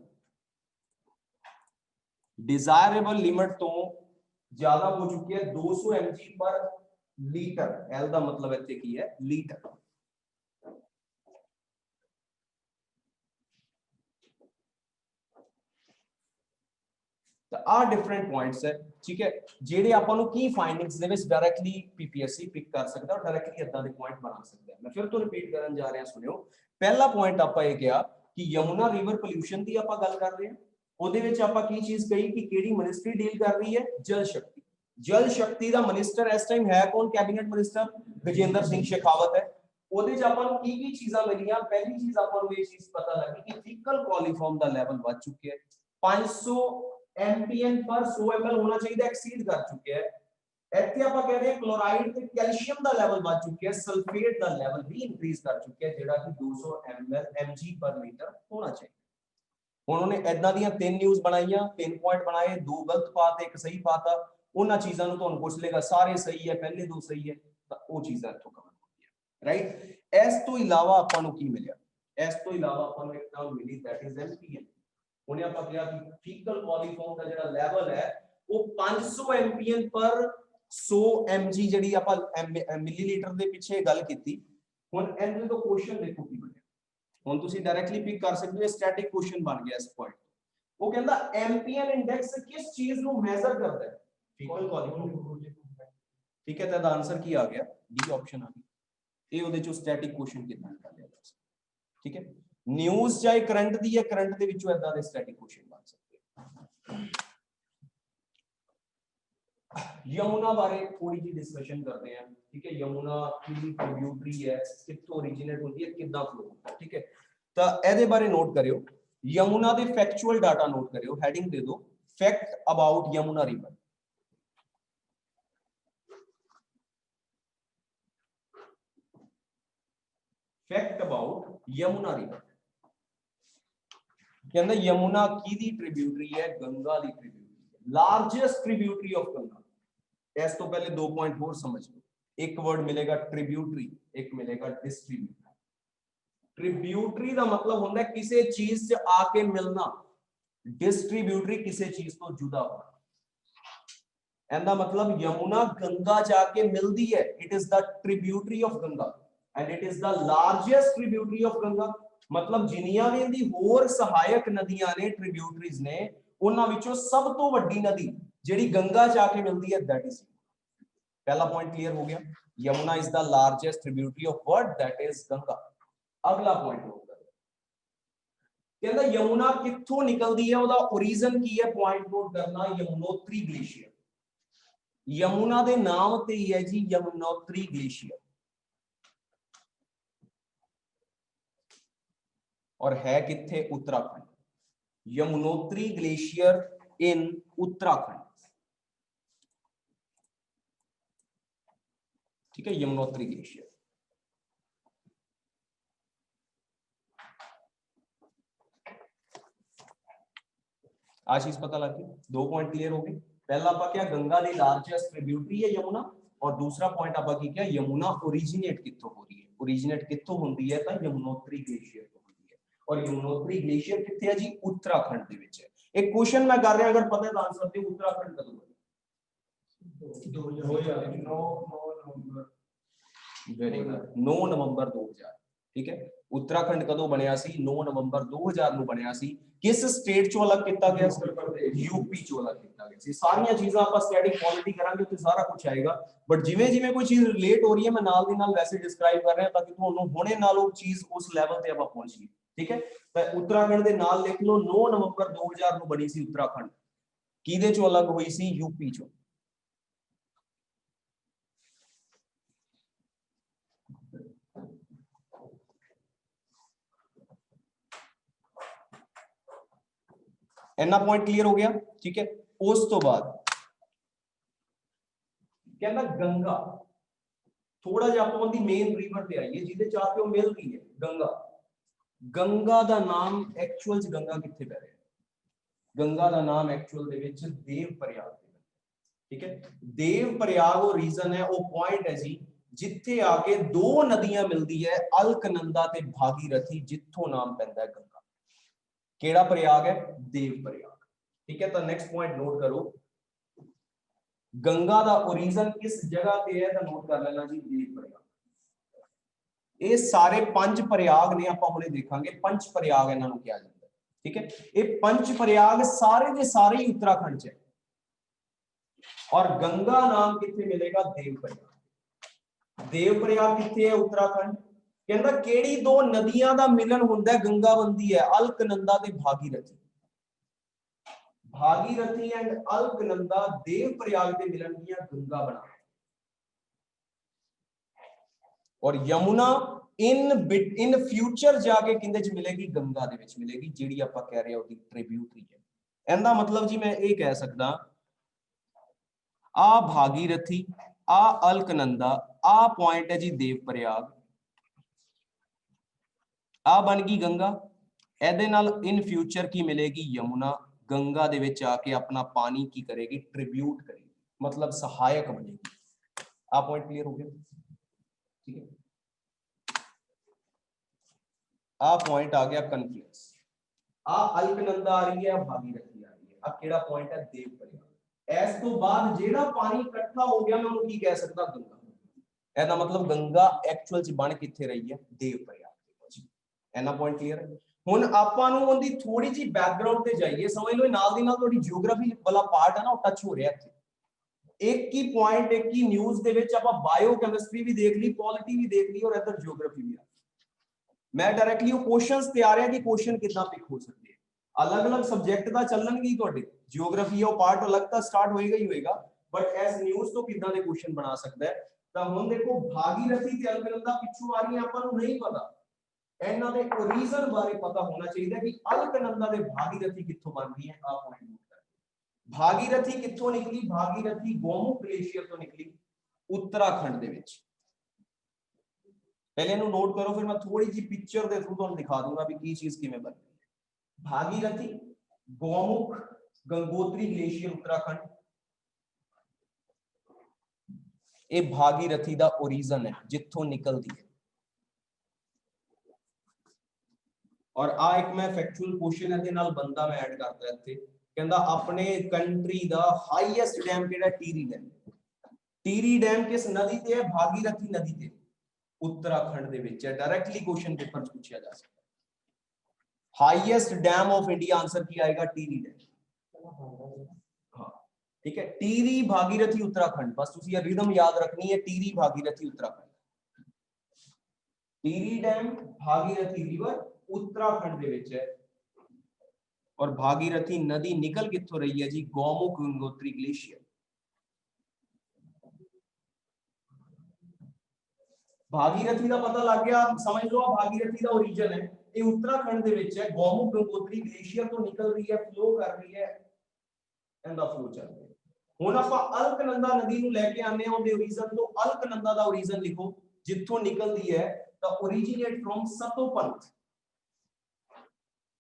डिजायरेबल लिमिट तो ज्यादा हो चुकी है, 200 mg पर लीटर, एल का मतलब इत्थे की है, लीटर। तो आ डिफरेंट पॉइंट्स है, ठीक है, जेडे आपां नूं की फाइंडिंग्स दे विच डायरेक्टली पीपीएससी पिक कर सकदा और डायरेक्टली इदां दे पॉइंट बना सकदा है। मैं फिर तो रिपीट करन जा रहा, सुनियो। पहला पॉइंट आपां ये किया कि यमुना रिवर पोल्यूशन दी आपां गल कर रहे हैं, ਉਹਦੇ ਵਿੱਚ ਆਪਾਂ ਕੀ ਚੀਜ਼ ਕਹੀ ਕਿ ਕਿਹੜੀ ਮਿਨਿਸਟਰੀ ਡੀਲ ਕਰ ਰਹੀ ਹੈ, ਜਲ ਸ਼ਕਤੀ। ਜਲ ਸ਼ਕਤੀ ਦਾ ਮਿਨਿਸਟਰ ਇਸ ਟਾਈਮ ਹੈ ਕੌਣ, ਕੈਬਨਿਟ ਮਿਨਿਸਟਰ ਗਜੇਂਦਰ ਸਿੰਘ ਸ਼ੇਖਾਵਤ ਹੈ। ਉਹਦੇ ਚ ਆਪਾਂ ਨੂੰ ਕੀ ਚੀਜ਼ਾਂ ਮਿਲੀਆਂ, ਪਹਿਲੀ ਚੀਜ਼ ਆਪਾਂ ਨੂੰ ਇਹ ਚੀਜ਼ ਪਤਾ ਲੱਗੀ ਕਿ ਫੀਕਲ ਕੋਲੀਫਾਰਮ ਦਾ ਲੈਵਲ ਵੱਧ ਚੁੱਕਿਆ ਹੈ, 500 MPN पर 100 ml ਹੋਣਾ ਚਾਹੀਦਾ, ਐਕਸੀਡ ਕਰ ਚੁੱਕਿਆ ਹੈ। ਇੱਥੇ ਆਪਾਂ ਕਹਿ ਰਹੇ ਹਾਂ ਕਲੋਰਾਈਡ ਤੇ ਕੈਲਸ਼ੀਅਮ ਦਾ ਲੈਵਲ ਵੱਧ ਚੁੱਕਿਆ ਹੈ, ਸਲਫੇਟ ਦਾ ਲੈਵਲ ਵੀ ਇੰਕਰੀਜ਼ ਕਰ ਚੁੱਕਿਆ ਹੈ, ਜਿਹੜਾ ਕਿ 200 mg पर लीटर ਹੋਣਾ ਚਾਹੀਦਾ। उन्होंने ऐदा ਦੀਆਂ 3 न्यूज़ बनाइयां, 3 पॉइंट बनाए, 2 गलत पाते, 1 सही पाता। उन्हां चीज़ां नूं तुहानूं पुछ लेगा सारे सही है, पहले 2 सही है, तो वो चीज़ां इत्थों कवर होंदियां, राइट। इस तो इलावा आपां नूं की मिलिया, इस तो इलावा आपां नूं एक टर्म मिली, दैट इज एमपीएन। हुणे आपां कहा कि फीकल कोलीफॉर्म दा जिहड़ा लेवल है वो 500 एमपीएन पर 100 mg जिहड़ी आपां मिलीलीटर दे पिछे गल कीती। हुण इहदे तो क्वेश्चन देखो की बने, ਹੁਣ ਤੁਸੀਂ ਡਾਇਰੈਕਟਲੀ ਪਿਕ ਕਰ ਸਕਦੇ ਹੋ, ਸਟੈਟਿਕ ਕੁਐਸਚਨ ਬਣ ਗਿਆ ਇਸ ਪੁਆਇੰਟ। ਉਹ ਕਹਿੰਦਾ ਐਮਪੀਐਨ ਇੰਡੈਕਸ ਕਿਸ ਚੀਜ਼ ਨੂੰ ਮੈਜ਼ਰ ਕਰਦਾ ਹੈ, ਫੀਕਲ ਕੋਲੀਫਾਰਮ, ਠੀਕ ਹੈ। ਤਾਂ ਇਹਦਾ ਆਨਸਰ ਕੀ ਆ ਗਿਆ, ਡੀ ਆਪਸ਼ਨ ਆ ਗਈ। ਇਹ ਉਹਦੇ ਚੋਂ ਸਟੈਟਿਕ ਕੁਐਸਚਨ ਕਿਦਾਂ ਕਰ ਲਿਆ ਜਾ ਸਕਦਾ, ਠੀਕ ਹੈ। ਨਿਊਜ਼ ਚਾਹੇ ਕਰੰਟ ਦੀ ਹੈ, ਕਰੰਟ ਦੇ ਵਿੱਚੋਂ ਇਦਾਂ ਦੇ ਸਟੈਟਿਕ ਕੁਐਸਚਨ ਬਣ ਸਕਦੇ। यमुना बारे थोड़ी जी डिस्कशन करते हैं, ठीक है। यमुना की ट्रिब्यूटरी है, कित्थों ओरिजिनेट होती है, कितना फ्लो होता है, ठीक है। तो ਇਹਦੇ ਬਾਰੇ नोट करियो, यमुना ਦੇ फैक्चुअल डाटा नोट करियो, हेडिंग दे दो fact about Yamuna river. Fact about Yamuna river. कहंदा यमुना की ट्रिब्यूटरी है, गंगा दी tributary, largest tributary of Ganga. इस तो पहले 2 पॉइंट होर समझ लो, एक वर्ड मिलेगा ट्रिब्यूटरी, एक मिलेगा डिस्ट्रीब्यूटरी। ट्रिब्यूटरी का मतलब होता है किसी चीज से आके मिलना, डिस्ट्रीब्यूटरी किसी चीज तो जुदा होना। एंड द मतलब यमुना गंगा जाके मिलती है, it is the tributary of Ganga and it is the largest tributary of Ganga. मतलब जिन्नियां भी दी होर सहायक नदियां ने, ट्रिब्यूटरीज ने, उन्हां विचों सब तो वड्डी नदी जेड़ी गंगा जाके मिलती है, दैट इज। पहला पॉइंट क्लियर हो गया, Yamuna is the largest tributary of what, that is Ganga. अगला पॉइंट नोट करो, कहंदा यमुना कित्थों निकलदी है, ओदा ओरिजिन की है, पॉइंट नोट करना, यमुनोत्री ग्लेशियर। यमुना दे नाम ते ही है जी यमुनोत्री ग्लेशियर, और है किथे, उत्तराखंड। यमुनोत्री ग्लेशियर इन उत्तराखंड, ठीक है, यमुनोत्री ग्लेशियर। आज चीज पता लग गई, 2 पॉइंट क्लियर हो गए। पहला आपका क्या, गंगा दी लार्जेस्ट ट्रिब्यूटरी है यमुना, और दूसरा पॉइंट आपका की क्या, यमुना ओरिजिनेट कित्थों हो रही है, ओरिजिनेट कित्थों होंदी है, तां यमुनोत्री ग्लेशियर तो होंदी है। और यमुनोत्री ग्लेशियर कित्थे है जी, उत्तराखंड दे विच है। एक क्वेश्चन मैं कर रहा, अगर पता है तो आंसर दे, उत्तराखंड कदों बना? 2009 वेरी गुड, 9 नवंबर 2000, ठीक है। उत्तराखंड कदों बनया सी, 9 नवंबर 2000 ਨੂੰ ਬਣਿਆ ਸੀ। किस स्टेट चो अलग किया गया, यूपी चो अलग किया गया। सारिया चीज़ां आप स्टैटिक पॉलिटी करांगे तो सारा कुछ आएगा, बट जिवें जिवें कोई चीज रिलेट हो रही है मैं नाल दी नाल वैसे डिस्क्राइब कर रहा ताकि तुहानू हुणे नाल वो चीज उस लेवल ते आपां पहुंचीए, ठीक है। तो उत्तराखंड दे नाल लिख लो, 9 नवंबर 2000 ਨੂੰ बनी सी उत्तराखंड, किहदे चो अलग हुई सी, यूपी चो। इन्ना पॉइंट क्लियर हो गया, ठीक है। उस तो बाद कहना गंगा, थोड़ा जिहा आपां दी मेन रिवर ते आईए जिहदे च आके मिल रही है गंगा। गंगा दा नाम एक्चुअल च गंगा कित्थे पै रहा है, गंगा दा नाम एक्चुअल दे विच देव प्रयाग, ठीक है। देव प्रयाग वो रीजन है, वो पॉइंट है जी जिथे आके 2 नदियां मिलती है, अलकनंदा ते भागीरथी, जिथों नाम पैंदा है गंगा। केड़ा प्रयाग है, देव प्रयाग, ठीक है। तो नेक्स्ट पॉइंट नोट करो, गंगा दा ओरिजिन किस जगह पे है, तो नोट कर लेना जी, देव प्रयाग। ये सारे 5 प्रयाग ने, आपां हुणे देखांगे, पंच प्रयाग इन्हां नूं कहा जांदा है, ठीक है। ये पंच प्रयाग सारे दे सारे ही उत्तराखंड च है, और गंगा नाम किथे मिलेगा, देव प्रयाग। देव प्रयाग किथे है, उत्तराखंड। कहंदा केड़ी 2 नदियां दा मिलन हुंदा है, गंगा बनदी है, अलकनंदा ते भागीरथी। भागीरथी एंड अलकनंदा देव प्रयाग के मिलन की गंगा बना, और यमुना इन फ्यूचर जाके किंदे च मिलेगी, गंगा दे विच मिलेगी, जिहड़ी आपां कह रहे हैं ओदी ट्रिब्यूटरी है। इहदा मतलब जी मैं ये कह सकदा, आ भागीरथी, आ अलकनंदा, आ पॉइंट है जी देव प्रयाग, आ बन गई गंगा, एदे नाल इन फ्यूचर की मिलेगी यमुना, गंगा दे विच आके अपना पानी की करेगी, ट्रिब्यूट करेगी, मतलब सहायक बनेगी। आ पॉइंट क्लियर हो गया, ठीक है। आ पॉइंट आ गया कन्फ्लुएंस, आ अलकनंदा आ रही है, भागीरथी आ रही है, अब केड़ा पॉइंट है, देव प्रयाग। इस तो बाद जेड़ा पानी इकट्ठा हो गया मैं उन्हें की कह सकता, गंगा। एदा मतलब गंगा एक्चुअल च बन किथे रही है, देव प्रयाग। एना पॉइंट क्लियर है। हुन आपां नूं उहदी थोड़ी जी बैकग्राउंड ते जाइए, समझ लो नाल दी नाल थोड़ी जियोग्राफी वाला पार्ट है ना, वो टच हो रहा है। एक ही पॉइंट, एक ही न्यूज़ दे विच आपां बायोकेमिस्ट्री भी देख ली, पॉलिटी भी देख ली, और इधर जियोग्राफी भी। मैं डायरेक्टली वो क्वेश्चंस तैयार है कि क्वेश्चन कितना पिक हो सकते हैं, अलग अलग सब्जेक्ट का चलणगे ਤੁਹਾਡੇ, जियोग्राफी ਉਹ पार्ट अलग ਤਾਂ स्टार्ट होएगा ही होएगा, बट एज न्यूज़ तो कितना ਦੇ क्वेश्चन बना सकता है। ਤਾਂ ਹੁਣ ਦੇਖੋ भागीरथी ਤੇ अलकनंदा ਪਿੱਛੋਂ ਆ ਰਹੀਆਂ, ਆਪਾਂ ਨੂੰ ਨਹੀਂ ਪਤਾ, ਇਹਨਾਂ ਦੇ ओरिजिन ਬਾਰੇ ਪਤਾ ਹੋਣਾ ਚਾਹੀਦਾ ਕਿ अलकनंदा ਤੇ भागीरथी ਕਿੱਥੋਂ ਬਣ ਰਹੀ ਹੈ। ਆ ਪॉइंट ਨੋਟ ਕਰ, भागीरथी ਕਿੱਥੋਂ ਨਿਕਲੀ, भागीरथी गोमुख ग्लेशियर ਤੋਂ ਨਿਕਲੀ, उत्तराखंड ਦੇ ਵਿੱਚ। पहले इन्हू नोट करो, फिर मैं थोड़ी जी पिक्चर के थ्रू तुहानू दिखा दूंगा भी की चीज किवें बनती है। भागीरथी, गौमुख, गंगोत्री ग्लेशियर उत्तराखंड, ये भागीरथी दा ओरिजिन है जिथों निकलती है। और आ एक मैं फैक्चुअल क्वेश्चन है नाल बंदा मैं ऐड करता इत्थे, कहंदा अपने कंट्री दा हाईएस्ट डैम केड़ा टिहरी डैम। टिहरी डैम किस नदी ते है? भागीरथी नदी ते, उत्तराखंड दे विच है। डायरेक्टली क्वेश्चन पेपर च पूछा जा सकता है। Highest dam of India, answer की आएगा टिहरी डैम। हाँ ठीक है, टिहरी भागीरथी उत्तराखंड, बस तुसी ये रिदम याद रखनी है, टिहरी भागीरथी उत्तराखंड। टिहरी डैम भागीरथी रिवर उत्तराखंड दे विच है। और भागीरथी नदी निकल कित्थों रही है जी? गौमुख गंगोत्री ग्लेशियर। भागीरथी का पता लग गया, समझ लो भागीरथी का ओरिजिन है ये उत्तराखंड दे विच है। गौमुख गंगोत्री ग्लेशियर तो निकल रही है, फ्लो कर रही है, एंदा फ्लो चल रहा है। हुण आपां अलकनंदा नदी नूं लैके आने उहदे ओरिजिन तो अलकनंदा दा ओरिजिन लिखो जिथों निकलदी है, the originate from Satopanth.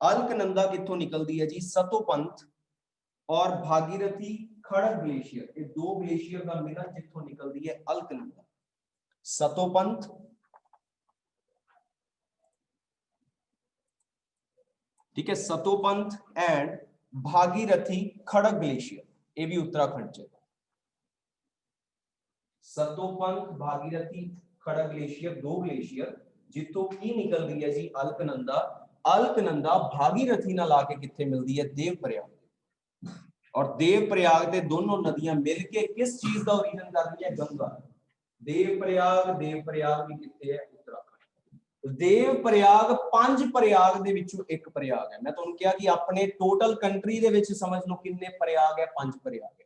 Alaknanda कित्थों निकलदी है जी? सतोपंथ। और भागीरथी खड़ग ग्लेशियर, ये दो ग्लेशियर का मिलन जिथों निकलदी है अलकनंदा। सतोपंथ ठीक है, Satopanth and Bhagirathi Kharga glacier, ये भी उत्तराखंड च। सतोपंथ, भागीरथी खड़ग ग्लेशियर, दो ग्लेशियर जितों की निकल रही है जी अलकनंदा। अलकनंदा भागीरथी नाल आके कित्थे मिलदी है? देवप्रयाग। और देवप्रयाग ते दोनों नदियां मिलके किस चीज का ओरिजिन कर रही है? गंगा। देवप्रयाग, देवप्रयाग भी कित्थे है? उत्तराखंड। देवप्रयाग पंज प्रयाग दे विचों एक प्रयाग है। मैं तुहानू कहा कि अपने टोटल कंट्री दे विच समझ लो कितने प्रयाग है? पंज प्रयाग है।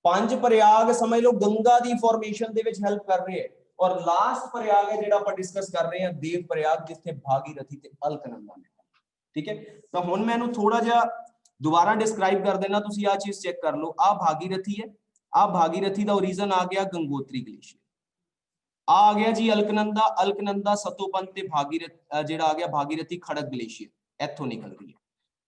पंज प्रयाग समझ लो गंगा दी फॉर्मेशन दे विच हेल्प कर रहे हैं। और लास्ट प्रयाग है जेड़ा आपण डिस्कस कर रहे हैं देव प्रयाग, जिथे भागीरथी ते अलकनंदा ने। ठीक है, तो हुण मैं थोड़ा जिहा दोबारा डिस्क्राइब कर देना, तुसी आ चीज चेक कर लो। आ भागीरथी है, आ भागीरथी दा ओरिजिन आ गया गंगोत्री ग्लेशियर, आ गया जी अलकनंदा, अलकनंदा सतोपंथ ते भागीरथ जेड़ा आ गया भागीरथी खड़ग ग्लेशियर, इथों निकल रही है।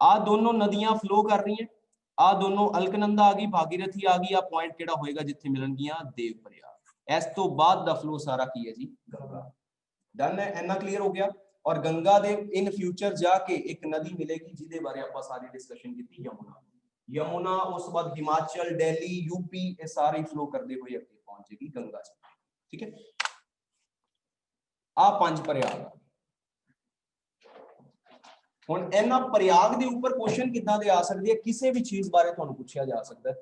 आ दोनों नदियां फ्लो कर रही हैं, आ दोनों अलकनंदा आ गई, भागीरथी आ गई। आ पॉइंट केड़ा होएगा जिथे मिलणगियां? देवप्रयाग। इस तो बाद दा फ्लो सारा की है जी गंगा। डन है, इतना क्लियर हो गया। और गंगा दे इन फ्यूचर जाके एक नदी मिलेगी जिदे बारे आपां सारी डिस्कशन की, यमुना। यमुना उस बाद हिमाचल, दिल्ली, यूपी ये सारी फ्लो करते हुए अगे पहुंचेगी गंगा से। ठीक है, आ पंज प्रयाग। हुण इन्हां प्रयाग दे उपर क्वेश्चन किदां दे आ सकदे है? किसी भी चीज बारे तुहानू पूछा जा सकता है।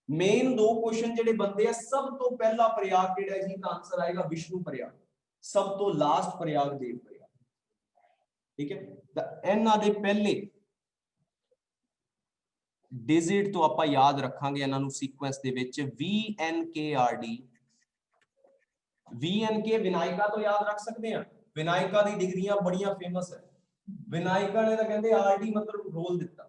मेन दो क्वेश्चन जेडे बनते हैं, सब तो पहला प्रयाग केड़ा है जी? इसका आंसर आएगा विष्णु प्रयाग। सब तो लास्ट प्रयाग देव प्रयाग। ठीक है, तो इन्हां दे पहले डिजिट तो आपां याद रखांगे इन्हां नू सीक्वेंस दे विच VNKRD। VNK विनायका तो याद रख सकते हैं, विनायका दी डिग्रियां बड़ियां फेमस है। विनायका ने तो कहते RD मतलब रोल दिता,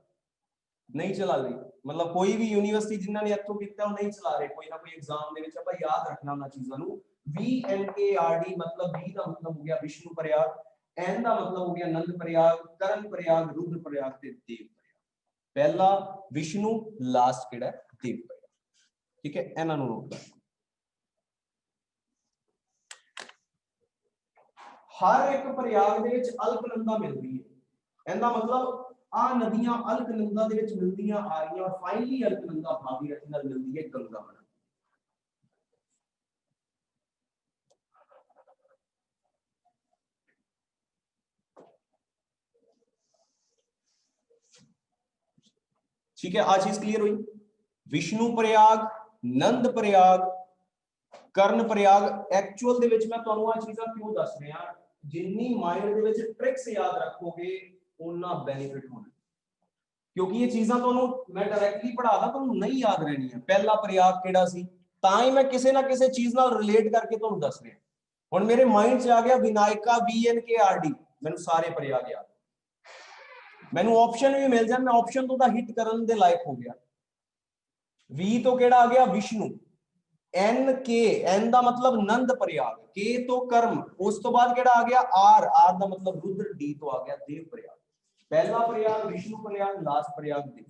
नहीं चला रही। मतलब कोई भी यूनिवर्सिटी जिन्होंने इत्थों कीता वो नहीं चला रहे, कोई ना कोई एग्जाम दे विच आपां याद रखना उन्हां चीज़ां नू। VNKRD मतलब V का मतलब हो गया विष्णु प्रयाग, N का मतलब हो गया नंद प्रयाग, कर्ण प्रयाग, रुद्र प्रयाग ते देव प्रयाग। पहला विष्णु, लास्ट केड़ा देव प्रयाग। ठीक है, इन्हां नू नोट कर। हर एक प्रयाग दे विच अलकनंदा मिलदी है, इहदा मतलब आ नदियां अलकनंदा दे विच मिलदियां आ रही और फाइनली अलकनंदा भागीरथी नाल मिलदी है गंगा बन। ठीक है, आ चीज क्लियर हुई। विष्णु प्रयाग, नंद प्रयाग, कर्ण प्रयाग। एक्चुअल दे विच मैं तुहानू आ चीज़ां क्यों दस रहा, जिन्नी माइंड दे विच ट्रिक्स याद रखोगे उन्ना बेनिफिट होना। क्योंकि ये चीज़ां तुहानू मैं डायरेक्टली पढ़ादा तुहानू नहीं याद रहनी है। पहला प्रयाग केड़ा सी, तां ही मैं किसी ना किसी चीज नाल रिलेट करके तुहानू दस रहा। हुण मेरे माइंड च आ गया विनायका, VNKRD, मैनू सारे प्रयाग याद, मैनू ऑप्शन भी मिल जाए, मैं ऑप्शन तो हिट करन दे लायक हो गया। वी तो केड़ा आ गया? विष्णु। एन के, एन का मतलब नंद प्रयाग, के तो कर्म, उस तो बाद केड़ा आ गया आर, आर का मतलब रुद्र, डी तो आ गया देव प्रयाग। पहला प्रयाग विष्णु प्रयाग, लास्ट प्रयाग देव।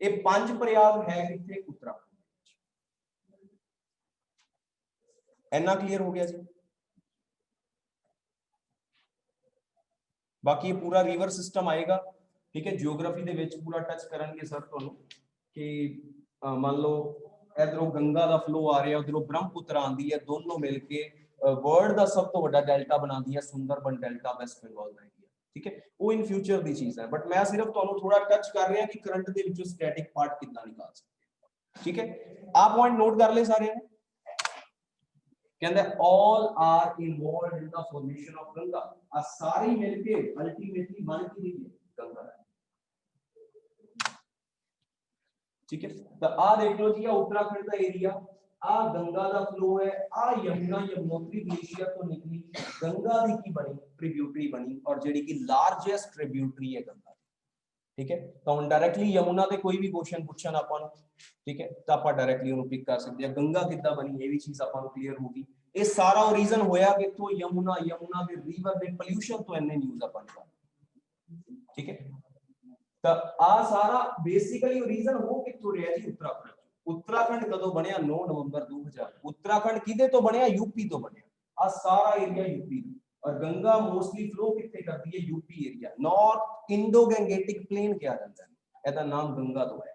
ये 5 प्रयाग है कितने उत्तराखंड। इतना क्लियर हो गया जी। बाकी ये पूरा रिवर सिस्टम आएगा, ठीक है, जियोग्राफी दे विच पूरा टच करनगे सर तुहानू कि मान लो इधरों गंगा का फ्लो आ रहा, उधरों ब्रह्मपुत्र आती है, दोनों मिलके वर्ल्ड का सब तो बड़ा डेल्टा बनाती है सुंदरबन डेल्टा वेस्ट बंगाल का एरिया, ठीक है। वो इन फ्यूचर की चीज है, बट मैं सिर्फ तुहानू थोड़ा टच कर रहा कि करंट दे विचों स्टैटिक पार्ट कितना निकाल सकते, ठीक है। आप पॉइंट नोट कर ले सारे ने, कहते all are involved in the formation of Ganga, आ सारे मिलके अल्टीमेटली बन की रही है गंगा, ठीक है। तो आ देख लो जी, उत्तराखंड का एरिया, आ गंगा का फ्लो है, आ यमुना यमुनोत्री ग्लेशियर तो निकली, गंगा दी की बनी ट्रिब्यूटरी बनी, और जेडी की लार्जेस्ट ट्रिब्यूटरी है गंगा, ठीक है। तो हम डायरेक्टली यमुना पे कोई भी क्वेश्चन पूछन अपन, ठीक है, तो आप डायरेक्टली उन्हें पिक कर सकते हैं, गंगा कितना बनी ये भी चीज अपन क्लियर होगी। ये सारा रीजन होया कि तो यमुना, यमुना के रिवर में पोल्यूशन तो इन्ने न्यूज़ अपन का, ठीक है। तो आ सारा बेसिकली रीजन हो किथों रहा जी उत्तराखंड। उत्तराखंड कदों बनया 9 नवंबर 2000, उत्तराखंड किदे तो बनया, यूपी तो बनया, आ सारा एरिया यूपी, और गंगा मोस्टली फ्लो किथे करती है UP area, north Indo Gangetic plain किया जाता है, एदा नाम गंगा तो है।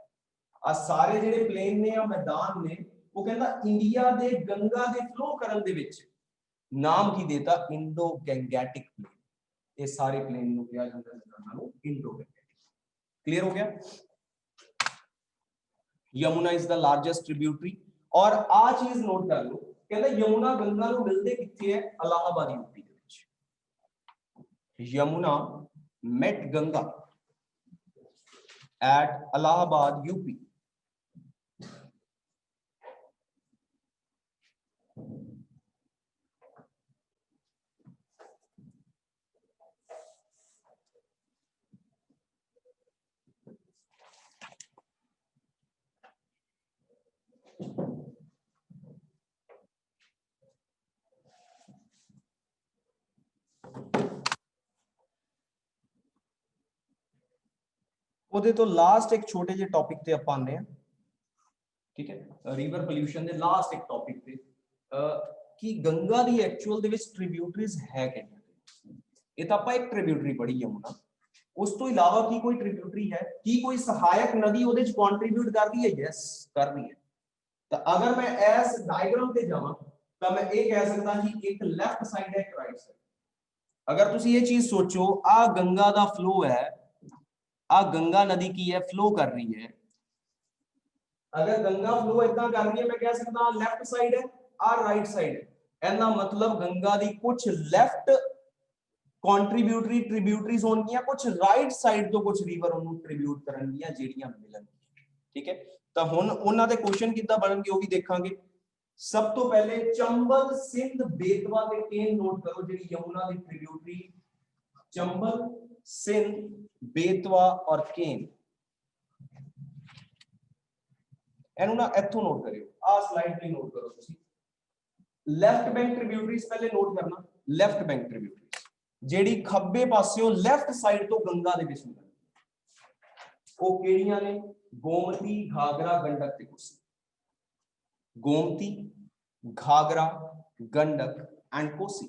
आ सारे जेडे प्लेन ने या मैदान ने, वो कहता इंडिया दे गंगा दे फ्लो करन दे विच नाम की देता इंडो गैंगेटिक प्लेन, ये सारे प्लेन नु किया जाता है गंगा नु इंडो गैंगेटिक। क्लियर हो गया। Yamuna is the largest tributary, और आ चीज नोट कर लो, कहता यमुना गंगा नु मिलते किथे है, Allahabad UP they which. Yamuna met Ganga at Allahabad UP. ਉਹਦੇ ਤੋਂ ਲਾਸਟ ਇੱਕ ਛੋਟੇ ਜਿਹੇ ਟੌਪਿਕ ਤੇ ਆਪਾਂ ਆਨੇ ਆ, ਠੀਕ ਹੈ, ਰਿਵਰ ਪੋਲਿਊਸ਼ਨ ਦੇ ਲਾਸਟ ਇੱਕ ਟੌਪਿਕ ਤੇ, ਕਿ ਗੰਗਾ ਦੀ ਐਕਚੁਅਲ ਦੇ ਵਿੱਚ ਟ੍ਰਿਬਿਊਟਰੀਜ਼ ਹੈ ਕਿਹੜੀਆਂ। ਇਹ ਤਾਂ ਆਪਾਂ ਇੱਕ ਟ੍ਰਿਬਿਊਟਰੀ ਪੜ੍ਹੀ ਯਮੁਨਾ, ਉਸ ਤੋਂ ਇਲਾਵਾ ਕੀ ਕੋਈ ਟ੍ਰਿਬਿਊਟਰੀ ਹੈ, ਕੀ ਕੋਈ ਸਹਾਇਕ ਨਦੀ ਉਹਦੇ ਚ ਕੰਟਰੀਬਿਊਟ ਕਰਦੀ ਹੈ, ਯੈਸ ਕਰ ਰਹੀ ਹੈ। ਤਾਂ ਅਗਰ ਮੈਂ ਇਸ ਡਾਇਗਰਾਮ ਤੇ ਜਾਵਾਂ ਤਾਂ ਮੈਂ ਇਹ ਕਹਿ ਸਕਦਾ ਕਿ ਇੱਕ ਲੈਫਟ ਸਾਈਡ ਹੈ, ਇੱਕ ਰਾਈਟ ਸਾਈਡ। अगर तुसी ये चीज सोचो, आ गंगा दा फ्लो है, आ गंगा नदी की है फ्लो कर रही है, अगर गंगा फ्लो इतना कर रही है, मैं कह सकता हूं लेफ्ट साइड है, आ राइट साइड है, एना मतलब गंगा दी कुछ लेफ्ट कंट्रीब्यूटरी ट्रिब्यूटरीज होणगियां, कुछ राइट साइड तो कुछ रिवर ओनू ट्रिब्यूट करनगियां जेड़ियां मिलणगियां, ठीक है। तो हुण उन्हां दे क्वेश्चन किद्दां बनणगे वो भी देखांगे। सब तो पहले चंबल सिंध बेतवा ते केन नोट करो, जेडी यमुना दी ट्रिब्यूटरी चंबल सिंध बेतवा और केन, एनु ना इथों नोट करियो, आ स्लाइड पे नोट करो तुसी। लेफ्ट बैंक ट्रिब्यूटरीज पहले नोट करना, लेफ्ट बैंक ट्रिब्यूटरीज जेडी खब्बे पासियों लेफ्ट साइड तो गंगा दे विच मिलदी, ओ केड़ियां ने, गोमती घाघरा गंडक ते कोसी। गोमती, घाघरा, गंडक एंड कोसी।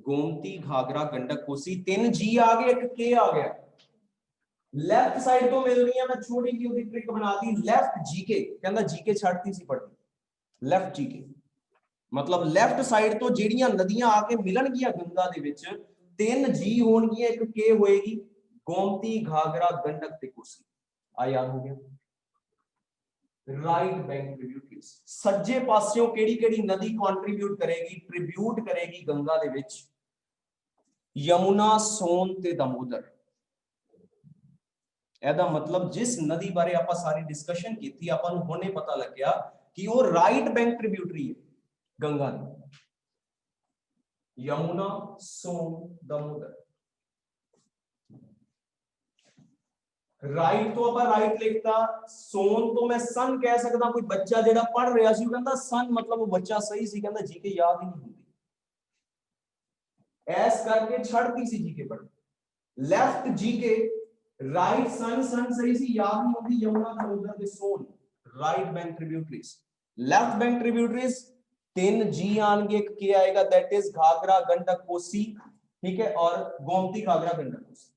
गोमती, घाघरा, गंडक, कोसी, 3 जी आ गए, एक के आ गया। लेफ्ट साइड तो मिल रही है, मैं छोटी जी उसकी ट्रिक बना दी, लेफ्ट जीके, कहंदा जीके छाड़ती सी पढ़ती, लेफ्ट जीके मतलब लेफ्ट साइड तो जेड़ियां नदियां आके मिलणगियां गंगा दे विच, 3 जी होणगियां, एक के होएगी, गोमती, घाघरा, गंडक ते कोसी। आ याद हो गया। राइट बैंक ट्रिब्यूटरीज, सज्जे पासियों केड़ी-केड़ी नदी कंट्रीब्यूट करेगी, ट्रिब्यूट करेगी गंगा दे विच, यमुना, सोन ते दामोदर। एदा मतलब जिस नदी बारे आपां सारी डिस्कशन कीती, आपां नूं हुणे पता लग गया कि वो राइट बैंक ट्रिब्यूटरी है गंगा दी। यमुना सोन दामोदर। राइट तो ਆਪਾਂ ਰਾਈਟ ਲਿਖਤਾ, ਸੋਨ ਤੋਂ ਮੈਂ ਸਨ ਕਹਿ ਸਕਦਾ, ਕੋਈ ਬੱਚਾ ਜਿਹੜਾ ਪੜ ਰਿਹਾ ਸੀ ਉਹ ਕਹਿੰਦਾ ਸਨ ਮਤਲਬ ਉਹ ਬੱਚਾ ਸਹੀ ਸੀ, ਕਹਿੰਦਾ ਜੀਕੇ ਯਾਦ ਹੀ ਨਹੀਂ ਹੁੰਦੀ, ਐਸ ਕਰਕੇ ਛੱਡਤੀ ਸੀ ਜੀਕੇ ਪੜ੍ਹ। ਲੈਫਟ ਜੀਕੇ, ਰਾਈਟ ਸਨ, ਸਨ ਸਹੀ ਸੀ ਯਾਦ ਨਹੀਂ ਹੁੰਦੀ, ਯਮੁਨਾ दामोदर ਤੇ ਸੋਨ। ਰਾਈਟ ਬੈਂਕ ਟ੍ਰਿਬਿਊਟਰੀਜ਼, ਲੈਫਟ ਬੈਂਕ ਟ੍ਰਿਬਿਊਟਰੀਜ਼ 3 जी ਆਣਗੇ, ਇੱਕ ਕੀ ਆਏਗਾ दैट इज घाघरा गंडक कोसी, ठीक है, और गोमती घाघरा गंडक कोसी।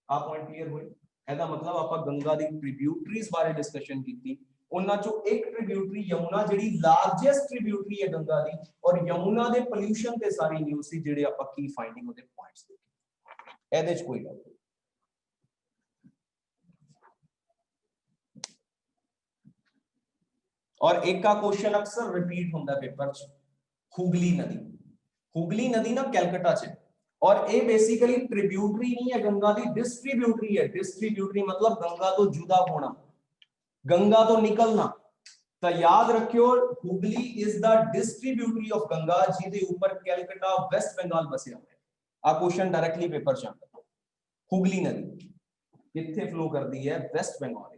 ਆ ਪੁਆਇੰਟ ਕਲੀਅਰ ਹੋਏ। ਇਹਦਾ ਮਤਲਬ ਆਪਾਂ ਗੰਗਾ ਦੀ ਟ੍ਰਿਬਿਊਟਰੀਜ਼ ਬਾਰੇ ਡਿਸਕਸ਼ਨ ਕੀਤੀ, ਉਹਨਾਂ ਚੋਂ ਇੱਕ ਟ੍ਰਿਬਿਊਟਰੀ ਯਮੁਨਾ ਜਿਹੜੀ ਲਾਰਜੈਸਟ ਟ੍ਰਿਬਿਊਟਰੀ ਹੈ ਗੰਗਾ ਦੀ, ਔਰ ਯਮੁਨਾ ਦੇ ਪੋਲਿਊਸ਼ਨ ਤੇ ਸਾਰੀ ਨਿਊਜ਼ ਸੀ ਜਿਹੜੇ ਆਪਾਂ ਕੀ ਫਾਈਂਡਿੰਗ ਉਹਦੇ ਪੁਆਇੰਟਸ ਦੇਖੇ, ਇਹਦੇ ਚ ਕੋਈ ਗੱਲ ਨਹੀਂ। और एक का क्वेश्चन अक्सर रिपीट होता है पेपर च, हुगली नदी। हुगली नदी ना कैलकाटा च, और ये बेसिकली ट्रिब्यूटरी नहीं है गंगा दी, डिस्ट्रीब्यूटरी है। डिस्ट्रीब्यूटरी मतलब गंगा तो जुदा होना, गंगा तो निकलना। तो याद रखियो Hooghly is the distributary of Ganga, जिदे ऊपर कैलकाटा वेस्ट बंगाल बसिया हुआ है। आ क्वेश्चन डायरेक्टली पेपर च आता। हुगली नदी किथे फ्लो करती है? West Bengal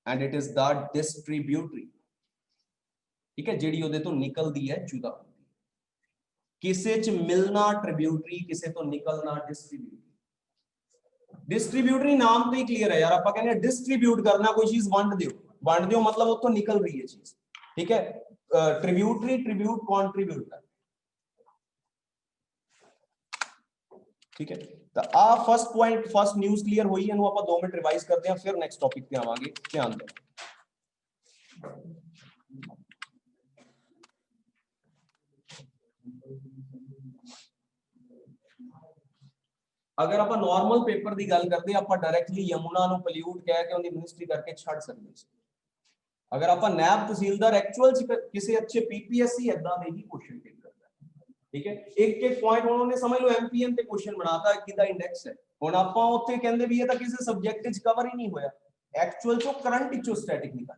and it is the distributary, ठीक है, जेडी ओदे तो निकलदी है जुदा होंदी। किसे च मिलना ट्रिब्यूटरी, किसे तो निकलना डिस्ट्रीब्यूटरी। डिस्ट्रीब्यूटरी नाम तो ही क्लियर है यार, आप कहने डिस्ट्रीब्यूट करना, कोई चीज वंड दियो, वंड दियो मतलब वो तो निकल रही है चीज, ठीक है। ट्रिब्यूटरी ट्रिब्यूट कंट्रीब्यूट कर, ठीक है। तो आ first point, first news clear हुई है, आप 2 मिनट रिवाइज करते हैं, फिर नेक्स्ट टॉपिक पे आवांगे। ध्यान दें, अगर आप नॉर्मल पेपर की गल करते आप डायरेक्टली यमुना ਨੂੰ पोल्यूट कह के उनकी मिनिस्ट्री करके छड़ सकते सी। अगर आप नैब तहसीलदार एक्चुअल किसी अच्छे पीपीएससी इदां दे ही क्वेश्चन पिक करता है, ठीक है। एक एक पॉइंट उन्होंने समझ लो एमपीएन ते क्वेश्चन बनाता किदा इंडेक्स है। हुण आपां उत्थे कहंदे भी ये तां किसी सब्जेक्ट च कवर ही नहीं होया, एक्चुअल चो करंट चो स्टैटिक निकाल,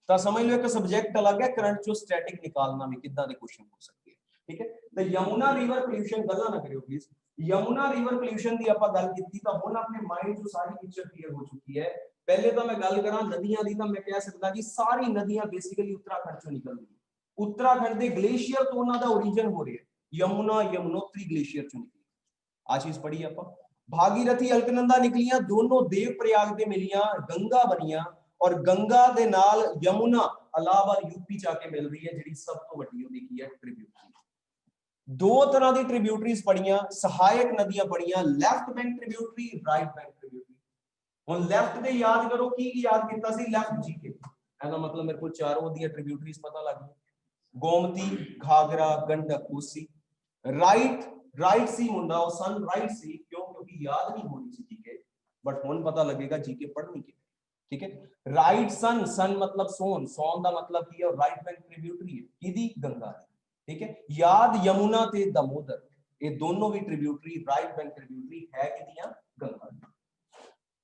तां समझ लो एक सब्जेक्ट अलग है, करंट चो स्टैटिक निकालना भी किदा दे क्वेश्चन हो सकते हैं, ठीक है। तो यमुना रिवर पोल्यूशन गल्ला ना करियो प्लीज। यमुना रिवर पोल्यूशन की आपां गल कीती तां हुण अपने माइंड चो सारी पिक्चर क्लियर हो चुकी है। पहले तो मैं गल करा नदियां दी, तां मैं कह सकदा कि सारी नदियां बेसिकली उत्तराखंड चो निकलदी है। उत्तराखंड दे ग्लेशियर तो उन्हां दा ओरिजिन हो रहा है, यमुना यमुनोत्री ग्लेशियर चो निकली। आ चीज पढ़ी आपां। भागीरथी अलकनंदा निकलियां, दोनों देव प्रयाग दे मिलियां, गंगा बनियां, और गंगा दे नाल यमुना इलाहाबाद यूपी च आके मिल रही है, जिहड़ी सब तो वड्डी होंदी की है ट्रिब्यूटरी। दो तरह की ट्रिब्यूटरीज पढ़ियां, सहायक नदियां पढ़ियां, left bank tributary, right bank tributary. हुण लेफ्ट दे याद करो की याद कीता सी, लेफ्ट जीके, एदा मतलब मेरे को चारों दी ट्रिब्यूटरीज पता लग गई, गोमती घाघरा गंडक कोसी। राइट, राइट सी मुंडा और सन राइट सी, क्यों? क्योंकि याद नहीं होनी सी जीके, बट हुण पता लगेगा जीके पढ़नी के, ठीक है। राइट सन, सन मतलब सोन, सोन का मतलब की है, और राइट बैंक ट्रिब्यूटरी है किदी? गंगा दी, ठीक है। याद यमुना ते दामोदर, ये दोनों भी ट्रिब्यूटरी राइट बैंक ट्रिब्यूटरी है किदियां? गंगा दी।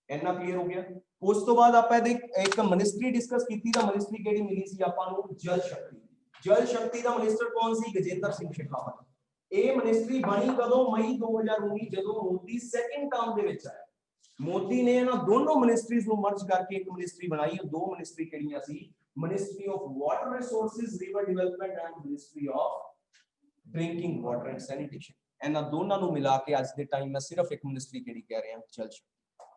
इतना क्लियर हो गया। उस तो बाद ਆਪਾਂ एक मिनिस्ट्री डिस्कस की थी, मिनिस्ट्री केड़ी मिली सी ਆਪਾਂ ਨੂੰ? जल शक्ति। जल शक्ति ਦਾ मिनिस्टर कौन सी? गजेंद्र सिंह शेखावत। ਇਹ मिनिस्ट्री बनी कदों? मई 2019 ਜਦੋਂ ਮੋਦੀ ਸੈਕੰਡ ਟਰਮ ਦੇ ਵਿੱਚ ਆਇਆ। ਮੋਦੀ ਨੇ ਇਹਨਾਂ ਦੋਨੋਂ ਮਿनिस्ट्रीज ਨੂੰ ਮਰਜ ਕਰਕੇ ਇੱਕ ਮਿनिस्ट्री ਬਣਾਈ। ਉਹ ਦੋ ਮਿनिस्ट्री ਕਿਹੜੀਆਂ ਸੀ? Ministry of water resources river development and ministry of drinking water and sanitation. ਇਹਨਾਂ ਦੋਨਾਂ ਨੂੰ ਮਿਲਾ ਕੇ ਅੱਜ ਦੇ ਟਾਈਮ ਮੈਂ ਸਿਰਫ ਇੱਕ ਮਿनिस्ट्री ਕਿਹੜੀ ਕਹਿ ਰਿਹਾ? जल शक्ति।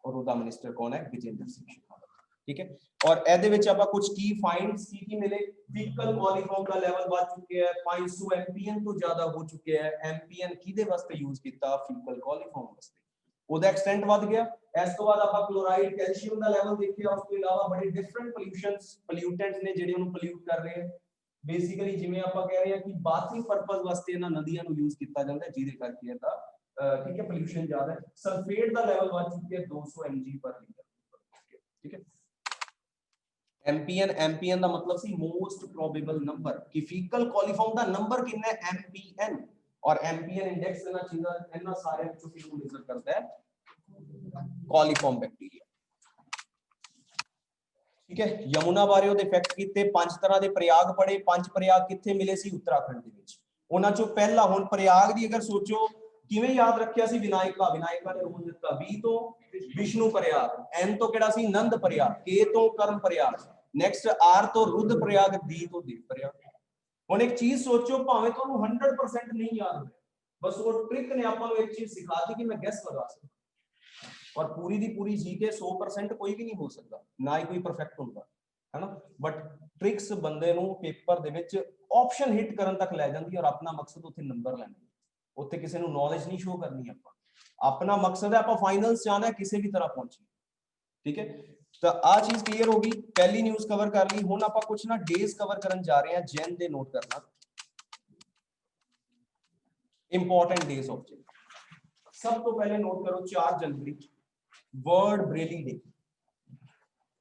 और ਉਹਦਾ मिनिस्टर कौन है? गजेंद्र सिंह शेखावत, ठीक है। और ਇਹਦੇ ਵਿੱਚ ਆਪਾਂ ਕੁਝ ਕੀ ਫਾइंड्स ਕੀ ਮਿਲੇ? ਫੀਕਲ ਕੋਲੀਫਾਰਮ ਦਾ ਲੈਵਲ ਵੱਧ ਚੁੱਕਿਆ ਹੈ, 500 एमपीएन ਤੋਂ ਜ਼ਿਆਦਾ ਹੋ ਚੁੱਕਿਆ ਹੈ। एमपीएन ਕਿਹਦੇ ਵਾਸਤੇ ਯੂਜ਼ ਕੀਤਾ? ਫੀਕਲ ਕੋਲੀਫਾਰਮ ਵਾਸਤੇ। ਉਹਦਾ ਐਕਸਟੈਂਟ ਵੱਧ ਗਿਆ। ਇਸ ਤੋਂ ਬਾਅਦ ਆਪਾਂ ਕਲੋਰਾਈਡ ਕੈਲਸ਼ੀਅਮ ਦਾ ਲੈਵਲ ਦੇਖਿਆ। ਉਸ ਤੋਂ ਇਲਾਵਾ ਬੜੇ ਡਿਫਰੈਂਟ ਪੋਲਿਊਟੈਂਟਸ ਨੇ ਜਿਹੜੇ ਉਹਨੂੰ ਪੋਲਿਊਟ ਕਰ ਰਹੇ ਹਨ। ਬੇਸਿਕਲੀ ਜਿਵੇਂ ਆਪਾਂ ਕਹਿ ਰਹੇ ਹਾਂ ਕਿ ਬਾਥਿੰਗ ਪਰਪਸ ਵਾਸਤੇ ਇਹਨਾਂ ਨਦੀਆਂ ਨੂੰ ਯੂਜ਼ ਕੀਤਾ ਜਾਂਦਾ ਹੈ, ਜਿਹਦੇ ਕਰਕੇ ਇਹਦਾ ठीक है पोल्यूशन ज्यादा है। सल्फेट का लेवल बढ़ चुकी है 200 mg पर लीटर, ठीक है। एमपीएन, एमपीएन का मतलब सी मोस्ट प्रोबेबल नंबर कि फीकल कोलीफॉर्म का नंबर कितना है? एमपीएन। और एमपीएन इंडेक्स ना चीज़ इतना सारे जो किलो मेजर करता है कोलीफॉर्म बैक्टीरिया, ठीक है। यमुना बारे ਉਹਦੇ फैक्ट ਕੀਤੇ। 5 तरह के प्रयाग पढ़े। 5 प्रयाग किथे मिले सी? उत्तराखंड ਦੇ ਵਿੱਚ। ਉਹਨਾਂ ਚੋਂ ਪਹਿਲਾ ਹੁਣ ਪ੍ਰਯਾਗ ਦੀ ਅਗਰ ਸੋਚੋ ਕਿਵੇਂ ਯਾਦ ਰੱਖਿਆ ਸੀ, ਵਿਨਾਇਕਾ ਨੇ ਰੂਲ ਦਿੱਤਾ। V ਤੋਂ ਵਿਸ਼ਨੂੰ ਪ੍ਰਯਾਗ, N ਤੋਂ ਕਿਹੜਾ ਸੀ ਨੰਦ ਪ੍ਰਯਾਗ, K ਤੋਂ ਕਰਮ ਪ੍ਰਯਾਗ, ਨੈਕਸਟ R ਤੋਂ ਰੁद्र ਪ੍ਰਯਾਗ, D ਤੋਂ ਦੇਵ ਪ੍ਰਯਾਗ। ਹੁਣ ਇੱਕ ਚੀਜ਼ ਸੋਚੋ, ਭਾਵੇਂ ਤੁਹਾਨੂੰ 100% ਨਹੀਂ ਯਾਦ ਹੋਵੇ, ਬਸ ਉਹ ਟ੍ਰਿਕ ਨੇ ਆਪਾਂ ਨੂੰ ਇੱਕ ਚੀਜ਼ ਸਿਖਾਤੀ ਕਿ ਮੈਂ ਗੈਸ ਲਗਾ ਸਕਦਾ। ਔਰ ਪੂਰੀ ਦੀ ਪੂਰੀ ਜੀਕੇ 100% ਕੋਈ ਵੀ ਨਹੀਂ ਹੋ ਸਕਦਾ, ਨਾ ਹੀ ਕੋਈ ਪਰਫੈਕਟ ਹੁੰਦਾ ਹੈ ਨਾ, ਬਟ ਟ੍ਰਿਕਸ ਬੰਦੇ ਨੂੰ ਪੇਪਰ ਦੇ ਵਿੱਚ ਆਪਸ਼ਨ ਹਿੱਟ ਕਰਨ ਤੱਕ ਲੈ ਜਾਂਦੀ ਹੈ। ਔਰ ਆਪਣਾ ਮਕਸਦ ਉੱਥੇ ਨੰਬਰ ਲੈਣਾ, ਉੱਥੇ ਕਿਸੇ ਨੂੰ ਨੌਲੇਜ ਨਹੀਂ ਸ਼ੋ ਕਰਨੀ। ਆਪਾਂ ਆਪਣਾ ਮਕਸਦ ਹੈ ਆਪਾਂ ਫਾਈਨਲਸ ਜਾਣਾ ਕਿਸੇ ਵੀ ਤਰ੍ਹਾਂ ਪਹੁੰਚੀਏ, ਠੀਕ ਹੈ। ਤਾਂ ਆ ਚੀਜ਼ ਕਲੀਅਰ ਹੋ ਗਈ, ਪਹਿਲੀ ਨਿਊਜ਼ ਕਵਰ ਕਰ ਲਈ। ਹੁਣ ਆਪਾਂ ਕੁਝ ਨਾ ਡੇਜ਼ ਕਵਰ ਕਰਨ ਜਾ ਰਹੇ ਹਾਂ। ਜੈਨ ਦੇ ਨੋਟ ਕਰਨਾ इंपॉर्टेंट डेज ऑफ जैन। सब तो पहले नोट करो 4 जनवरी वर्ल्ड ब्रेली डे।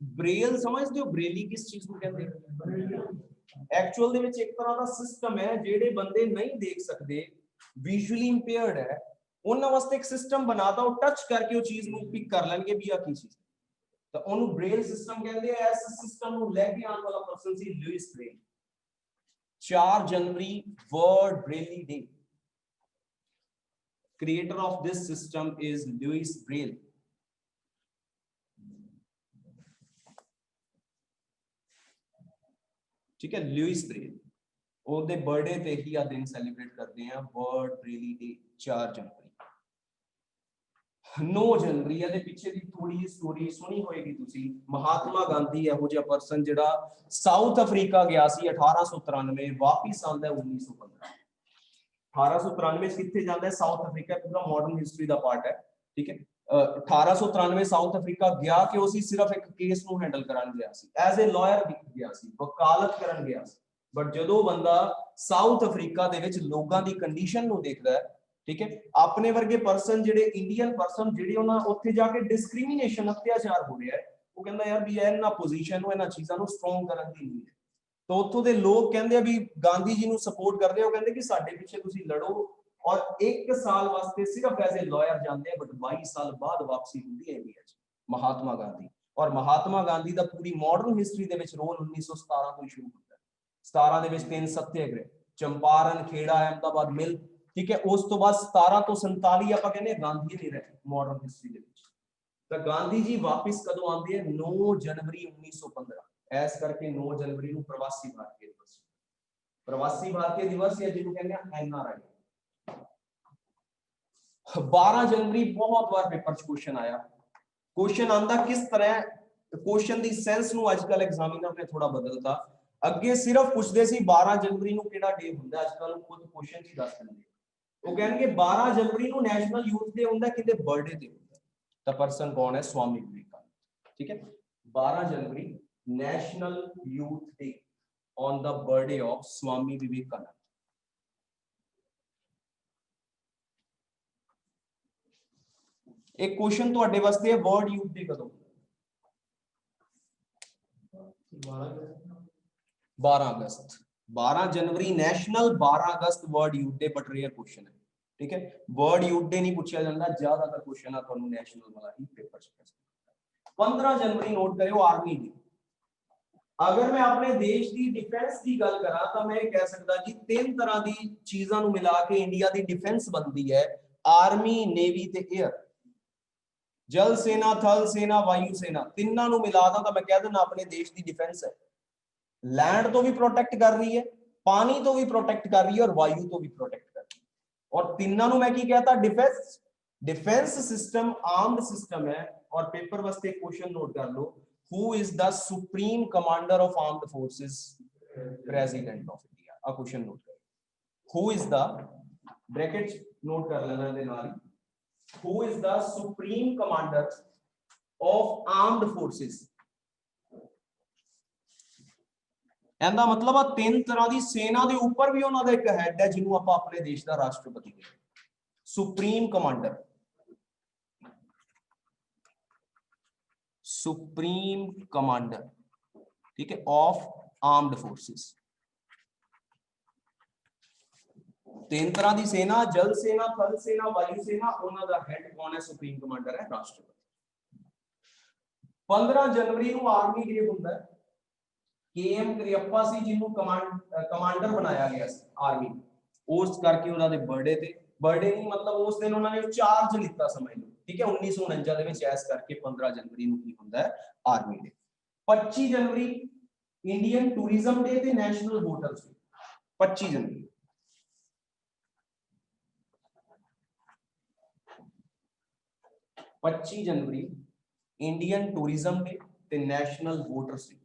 ब्रेल समझते हो, ब्रेली किस चीज को कहते हैं? एक्चुअल ਦੇ ਵਿੱਚ ਇੱਕ ਤਰ੍ਹਾਂ ਦਾ ਸਿਸਟਮ ਹੈ, ਜਿਹੜੇ ਬੰਦੇ ਨਹੀਂ ਦੇਖ ਸਕਦੇ, ਵਿਜ਼ੂਅਲੀ ਇੰਪੇਅਰਡ ਹੈ, ਉਹਨਾਂ ਵਾਸਤੇ ਇੱਕ ਸਿਸਟਮ ਬਣਾਤਾ, ਉਹ ਟੱਚ ਕਰਕੇ ਉਹ ਚੀਜ਼ ਨੂੰ ਪਿਕ ਕਰ ਲੈਣਗੇ ਵੀ ਆ ਕੀ ਚੀਜ਼, ਤਾਂ ਉਹਨੂੰ ਬ੍ਰੇਲ ਸਿਸਟਮ ਕਹਿੰਦੇ ਆ। ਇਸ ਸਿਸਟਮ ਨੂੰ ਲੈ ਕੇ ਆਉਣ ਵਾਲਾ person C Louis Braille. 4 January world Braille day. Creator of this system is Louis Braille. ठीक है, लुइस ब्रेल ਉਹਦੇ ਬਰਥਡੇ ਤੇ ਹੀ ਆ ਦਿਨ ਸੈਲੀਬ੍ਰੇਟ ਕਰਦੇ ਆ, ਵਰਲਡ ਬ੍ਰੇਲੀ ਡੇ 4 ਜਨਵਰੀ। 9 ਜਨਵਰੀ ਇਹਦੇ ਪਿੱਛੇ ਦੀ ਥੋੜੀ ਜਿਹੀ ਸਟੋਰੀ ਸੁਣੀ ਹੋਏਗੀ ਤੁਸੀਂ। ਮਹਾਤਮਾ ਗਾਂਧੀ ਇਹੋ ਜਿਹਾ ਪਰਸਨ ਜਿਹੜਾ ਸਾਊਥ ਅਫਰੀਕਾ ਗਿਆ ਸੀ 1893, ਵਾਪਿਸ ਆਉਂਦਾ 1915। 1893 ਕਿੱਥੇ ਜਾਂਦਾ ਹੈ? South Africa. ਪੂਰਾ ਮਾਡਰਨ ਹਿਸਟਰੀ ਦਾ ਪਾਰਟ ਹੈ, ਠੀਕ ਹੈ। 1893 ਸਾਊਥ ਅਫਰੀਕਾ ਗਿਆ ਕਿ ਉਹ ਸੀ ਸਿਰਫ ਇੱਕ ਕੇਸ ਨੂੰ ਹੈਂਡਲ ਕਰਨ ਗਿਆ ਸੀ, ਐਜ਼ ਅ ਲਾਇਰ ਗਿਆ ਸੀ, ਵਕਾਲਤ ਕਰਨ ਗਿਆ ਸੀ। ਬਟ ਜਦੋਂ ਬੰਦਾ ਸਾਊਥ ਅਫਰੀਕਾ ਦੇ ਵਿੱਚ ਲੋਕਾਂ ਦੀ ਕੰਡੀਸ਼ਨ ਨੂੰ ਦੇਖਦਾ ਹੈ, ਠੀਕ ਹੈ, ਆਪਣੇ ਵਰਗੇ ਪਰਸਨ ਜਿਹੜੇ ਇੰਡੀਅਨ ਪਰਸਨ ਜਿਹੜੇ ਉਹਨਾਂ ਉੱਥੇ ਜਾ ਕੇ ਡਿਸਕ੍ਰਿਮੀਨੇਸ਼ਨ, ਅਤਿਆਚਾਰ ਹੋ ਰਿਹਾ ਹੈ, ਉਹ ਕਹਿੰਦਾ ਯਾਰ ਵੀ ਇਹਨਾਂ ਪੋਜੀਸ਼ਨ ਨੂੰ, ਇਹਨਾਂ ਚੀਜ਼ਾਂ ਨੂੰ ਸਟਰੋਂਗ ਕਰਨ ਦੀ ਨੀਡ ਹੈ। ਤਾਂ ਉੱਥੋਂ ਦੇ ਲੋਕ ਕਹਿੰਦੇ ਆ ਵੀ ਗਾਂਧੀ ਜੀ ਨੂੰ ਸਪੋਰਟ ਕਰਦੇ, ਉਹ ਕਹਿੰਦੇ ਕਿ ਸਾਡੇ ਪਿੱਛੇ ਤੁਸੀਂ ਲੜੋ। ਔਰ 1 ਸਾਲ ਵਾਸਤੇ ਸਿਰਫ ਐਜ਼ ਅ ਲਾਇਰ ਜਾਂਦੇ ਆ, ਬਟ 22 ਸਾਲ ਬਾਅਦ ਵਾਪਸੀ ਹੁੰਦੀ ਹੈ ਇੰਡੀਆ 'ਚ ਮਹਾਤਮਾ ਗਾਂਧੀ। ਔਰ ਮਹਾਤਮਾ ਗਾਂਧੀ ਦਾ ਪੂਰੀ ਮਾਡਰਨ ਹਿਸਟਰੀ ਦੇ ਵਿੱਚ ਰੋਲ 1917 ਤੋਂ ਹੀ ਸ਼ੁਰੂ ਹੁੰਦਾ ਹੈ। 17 ਦੇ ਵਿੱਚ 3 ਸੱਤਿਆਗ੍ਰਹਿ, ਚੰਪਾਰਨ, ਖੇੜਾ, ਅਹਿਮਦਾਬਾਦ ਮਿਲ, ਠੀਕ ਹੈ। ਉਸ ਤੋਂ ਬਾਅਦ 17 ਤੋਂ 47 ਆਪਾਂ ਕਹਿੰਦੇ ਗਾਂਧੀ ਨਹੀਂ ਰਹੇ ਮਾਡਰਨ ਹਿਸਟਰੀ ਦੇ ਵਿੱਚ। ਤਾਂ ਗਾਂਧੀ ਜੀ ਵਾਪਿਸ ਕਦੋਂ ਆਉਂਦੇ ਆ? 9 ਜਨਵਰੀ 1915। ਐਸ ਕਰਕੇ 9 जनवरी ਨੂੰ ਪ੍ਰਵਾਸੀ ਭਾਰਤੀ ਦਿਵਸ, ਪ੍ਰਵਾਸੀ ਭਾਰਤੀ ਦਿਵਸ ਜਾਂ ਜਿਹਨੂੰ ਕਹਿੰਦੇ ਆ NRI। 12 जनवरी ਬਹੁਤ ਵਾਰ ਪੇਪਰ 'ਚ ਕੁਐਸਚਨ ਆਇਆ। ਕੁਐਸਚਨ ਆਂਦਾ ਕਿਸ ਤਰ੍ਹਾਂ, ਕੁਐਸਚਨ ਦੀ ਸੈਂਸ ਨੂੰ ਅੱਜਕੱਲ ਐਗਜ਼ਾਮੀਨਰ ਨੇ ਥੋੜਾ ਬਦਲਤਾ। ਅੱਗੇ ਸਿਰਫ ਪੁੱਛਦੇ ਸੀ 12 जनवरी ਨੂੰ ਕਿਹੜਾ ਡੇ ਹੁੰਦਾ, ਅੱਜਕੱਲ ਖੁਦ ਕੁਐਸਚਨ 'ਚ ਦੱਸ ਦਿੰਦੇ। ਉਹ ਕਹਿਣਗੇ 12 जनवरी ਨੂੰ ਨੈਸ਼ਨਲ ਯੂਥ ਡੇ ਹੁੰਦਾ, ਕਿਤੇ ਬਰਥਡੇ ਤੇ ਹੁੰਦਾ। ਤਾਂ ਪਰਸਨ ਕੌਣ ਹੈ? स्वामी विवेकानंद, ठीक है। 12 जनवरी National Youth Day on the birthday of Swami Vivekananda. एक क्वेश्चन ਤੁਹਾਡੇ ਵਾਸਤੇ ਹੈ, वर्ल्ड यूथ डे कदों? 12 अगस्त। 12 जनवरी नेशनल, 12 अगस्त world youth day, but rare question है, ठीक है। वर्ल्ड यूथ डे नहीं पूछा जाता, ज्यादातर क्वेश्चन है ਤੁਹਾਨੂੰ नेशनल वाला ही पेपर ਚ। 15 जनवरी नोट करो, आर्मी डे। अगर मैं अपने देश की डिफेंस की गल करा तो मैं कह सकता जी 3 तरह की चीजों को मिला के इंडिया की डिफेंस बनती है, आर्मी, नेवी ते एयर। जल सेना, थल सेना, वायु सेना, तीनों को मिलाता तो मैं कह देना अपने देश की डिफेंस है। लैंड तो भी प्रोटेक्ट कर रही है, पानी तो भी प्रोटेक्ट कर रही है, और वायु तो भी प्रोटेक्ट कर रही है। और तीनों को मैं की कहता? Defence. Defence system armed system है। और पेपर वास्ते क्वेश्चन नोट कर लो, who is the supreme commander of armed forces? President of India। a question note करो, who is the, brackets note कर लेना दे नाल, who is the supreme commander of armed forces? ਇਹਦਾ ਮਤਲਬ ਆ 3 ਤਰ੍ਹਾਂ ਦੀ ਸੈਨਾ ਦੇ ਉੱਪਰ ਵੀ ਉਹਨਾਂ ਦਾ ਇੱਕ ਹੈਡ ਹੈ, ਜਿਹਨੂੰ ਆਪਾਂ ਆਪਣੇ ਦੇਸ਼ ਦਾ ਰਾਸ਼ਟਰਪਤੀ ਕਹਿੰਦੇ, ਸੁਪਰੀਮ ਕਮਾਂਡਰ। सुप्रीम कमांडर, ठीक है, ऑफ आर्म्ड फोर्सेस। 3 तरह की सेना, जल सेना, थल सेना, वायु सेना, उन्हां दा हेड कौन है? सुप्रीम कमांडर है राष्ट्रपति। 15 जनवरी को आर्मी डे हुंदा है। KM करियप्पा सी जिन्हों कमांडर बनाया गया आर्मी, उस करके उन्होंने बर्थडे नहीं मतलब उस दिन उन्होंने चार्ज लिता समझ लो, ठीक है। 1949 ਦੇ ਵਿੱਚ ਐਸ ਕਰਕੇ 15 जनवरी ਨੂੰ ਕੀ ਹੁੰਦਾ ਹੈ ਆਰਮੀ ਡੇ। 25 जनवरी इंडियन टूरिज्म डे ਤੇ ਨੈਸ਼ਨਲ ਵੋਟਰਸ ਡੇ। 25 जनवरी 25 जनवरी इंडियन टूरिज्म डे ਤੇ ਨੈਸ਼ਨਲ ਵੋਟਰਸ ਡੇ।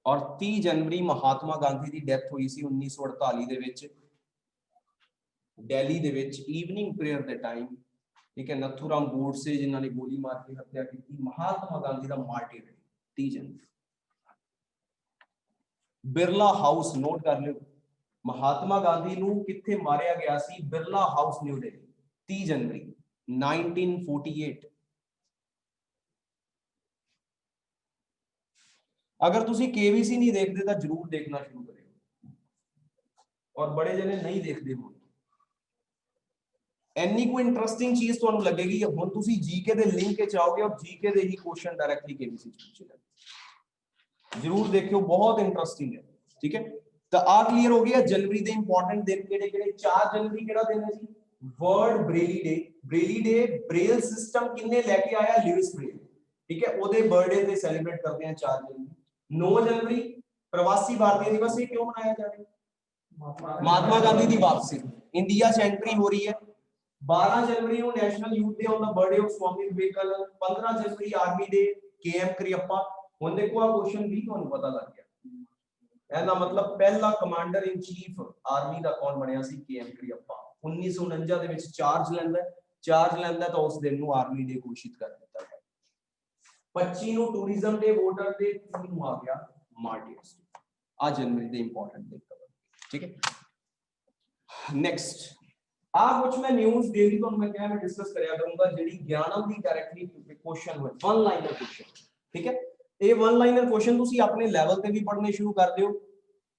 और 30 जनवरी महात्मा गांधी की डेथ हुई सी 1948 ਦੇ ਵਿੱਚ दिल्ली ਦੇ ਵਿੱਚ ਈਵਨਿੰਗ प्रेयर ਦੇ टाइम, ठीक है। नथुराम गोडसे जिन्होंने गोली मार के हत्या की, महात्मा गांधी का मार्टिर 30 जनवरी। बिरला हाउस नोट कर लो, महात्मा गांधी ਨੂੰ ਕਿੱਥੇ ਮਾਰਿਆ ਗਿਆ ਸੀ? बिरला हाउस न्यू दिल्ली 30 जनवरी 1948। अगर तुसी केबीसी नहीं देखते तो जरूर देखना शुरू करें, और बड़े जने नहीं देखते हो एनी कोई इंटरेस्टिंग चीज तो लगेगी। हुण तुसी जीके दे लिंक के चाहोगे और जीके दे ही क्वेश्चन डायरेक्टली केबीसी पूछेगा, जरूर देखियो, बहुत इंटरेस्टिंग है, ठीक है। तो आ क्लियर हो गया जनवरी दे इंपॉर्टेंट दिन केड़े-केड़े। 4 जनवरी केड़ा दिन है जी? World Braille day. Braille day Braille system किन्ने लेके आया? लुइस ब्रेल, ठीक है। ओदे बर्थडे ते सेलिब्रेट करते हैं 4 जनवरी। 9 जनवरी प्रवासी भारतीय दिवस। ये क्यों मनाया जा रहा है? महात्मा गांधी की वापसी, इंडिया से एंट्री हो रही है। 12 जनवरी को national youth day on the birthday of Swami Vivekananda. 15 जनवरी आर्मी डे, केएम करियप्पा। हुण देखो आ क्वेश्चन भी ਤੁਹਾਨੂੰ पता लग गया, ਇਹਦਾ मतलब पहला कमांडर इन चीफ आर्मी ਦਾ ਕੌਣ ਬਣਿਆ ਸੀ? केएम करियप्पा। 1949 ਦੇ ਵਿੱਚ ਚਾਰਜ ਲੈਂਦਾ ਤਾਂ ਉਸ ਦਿਨ ਨੂੰ ਆਰਮੀ ਡੇ ਘੋਸ਼ਿਤ ਕਰ ਦਿੱਤਾ ਗਿਆ। 25 ਨੂੰ ਟੂਰਿਜ਼ਮ डे, वोटर डे, 3 ਨੂੰ ਆ ਗਿਆ मार्टियर्स डे। आ जनवरी ਦੇ इंपॉर्टेंट डे कवर, ठीक है। नेक्स्ट आ कुछ मैं न्यूज़ डेली तो मैं क्या मैं डिस्कस करया करूंगा जेडी ज्ञानम दी डायरेक्टली क्वेश्चन हुए वन लाइनर क्वेश्चन, ठीक है। ये वन लाइनर क्वेश्चन तुसी अपने लेवल पे भी पढ़ने शुरू कर दियो।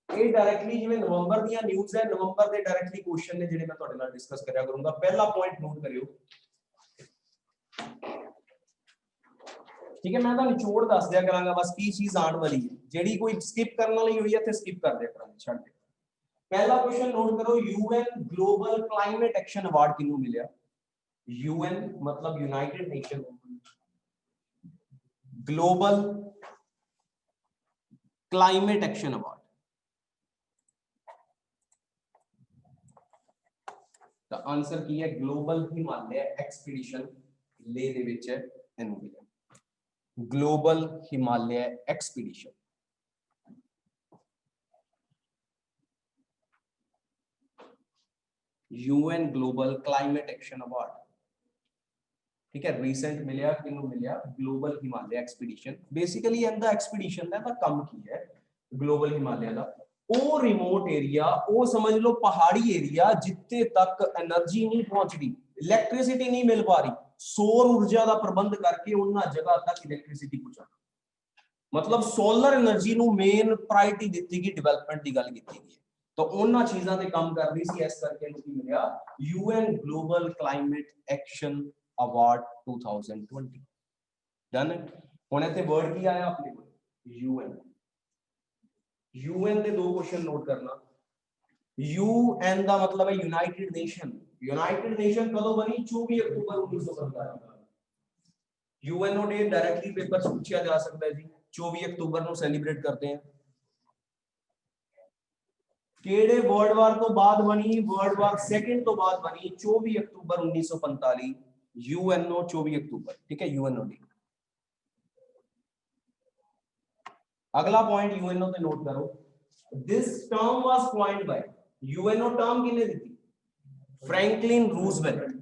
ये डायरेक्टली जिवें नवंबर दी न्यूज़ है, नवंबर दे डायरेक्टली क्वेश्चन ने जेडे मैं ਤੁਹਾਡੇ ਨਾਲ डिस्कस करया करूंगा। पहला पॉइंट नोट करियो, ठीक है। मैं तो निचोड़ दस दिया करांगा बस की चीज आने वाली है, जेडी कोई स्किप करने वाली हुई है थे स्किप कर दिया करांगे, छੱਡ दे। पहला क्वेश्चन नोट करो, UN global climate action award किन्नू मिलिया? यूएन मतलब united nation global climate action award. तो आंसर की है ग्लोबल हिमालय एक्सपीडिशन ले दे विच है इनू मिलिया, global Himalaya expedition. UN global climate action award, ठीक है। रिसेंट मिलिया किन्नू मिलिया? Global Himalaya expedition. बेसिकली इनका एक्सपीडिशन दा काम की है ग्लोबल हिमालय दा? ओ रिमोट एरिया, ओ समझ लो पहाड़ी एरिया जिथे तक एनर्जी नहीं पहुंचती, इलेक्ट्रिसिटी नहीं मिल पा रही, सौर ऊर्जा का प्रबंध करके उन्हां जगह तक इलेक्ट्रिसिटी पहुंचा, मतलब सोलर एनर्जी नू मेन प्रायोरिटी दी गई, डिवेलपमेंट की गल की गई। तो उन्हां चीज़ों पे काम कर रही सी, इस करके इहनू की मिलिया? UN global climate action award 2020। Done. हुण इत्थे वर्ड की आया अपने को? यूएन। यूएन दे दो क्वेश्चन नोट करना। यूएन का मतलब है यूनाइटेड नेशन। यूनाइटेड नेशन कदों बनी? 24 अक्टूबर 1947। यूएनओ डे डायरेक्टली पेपर से पूछा जा सकता है जी, 24 अक्टूबर को सेलिब्रेट करते हैं। केड़े वर्ल्ड वार तो बाद बनी? वर्ल्ड वार सेकंड तो बाद बनी, 24 अक्टूबर 1945। यूएनओ 24 अक्टूबर, ठीक है। UNO day. अगला पॉइंट यूएनओ पे नोट करो, this term was coined bye, UNO term किसने दी थी? Franklin Roosevelt.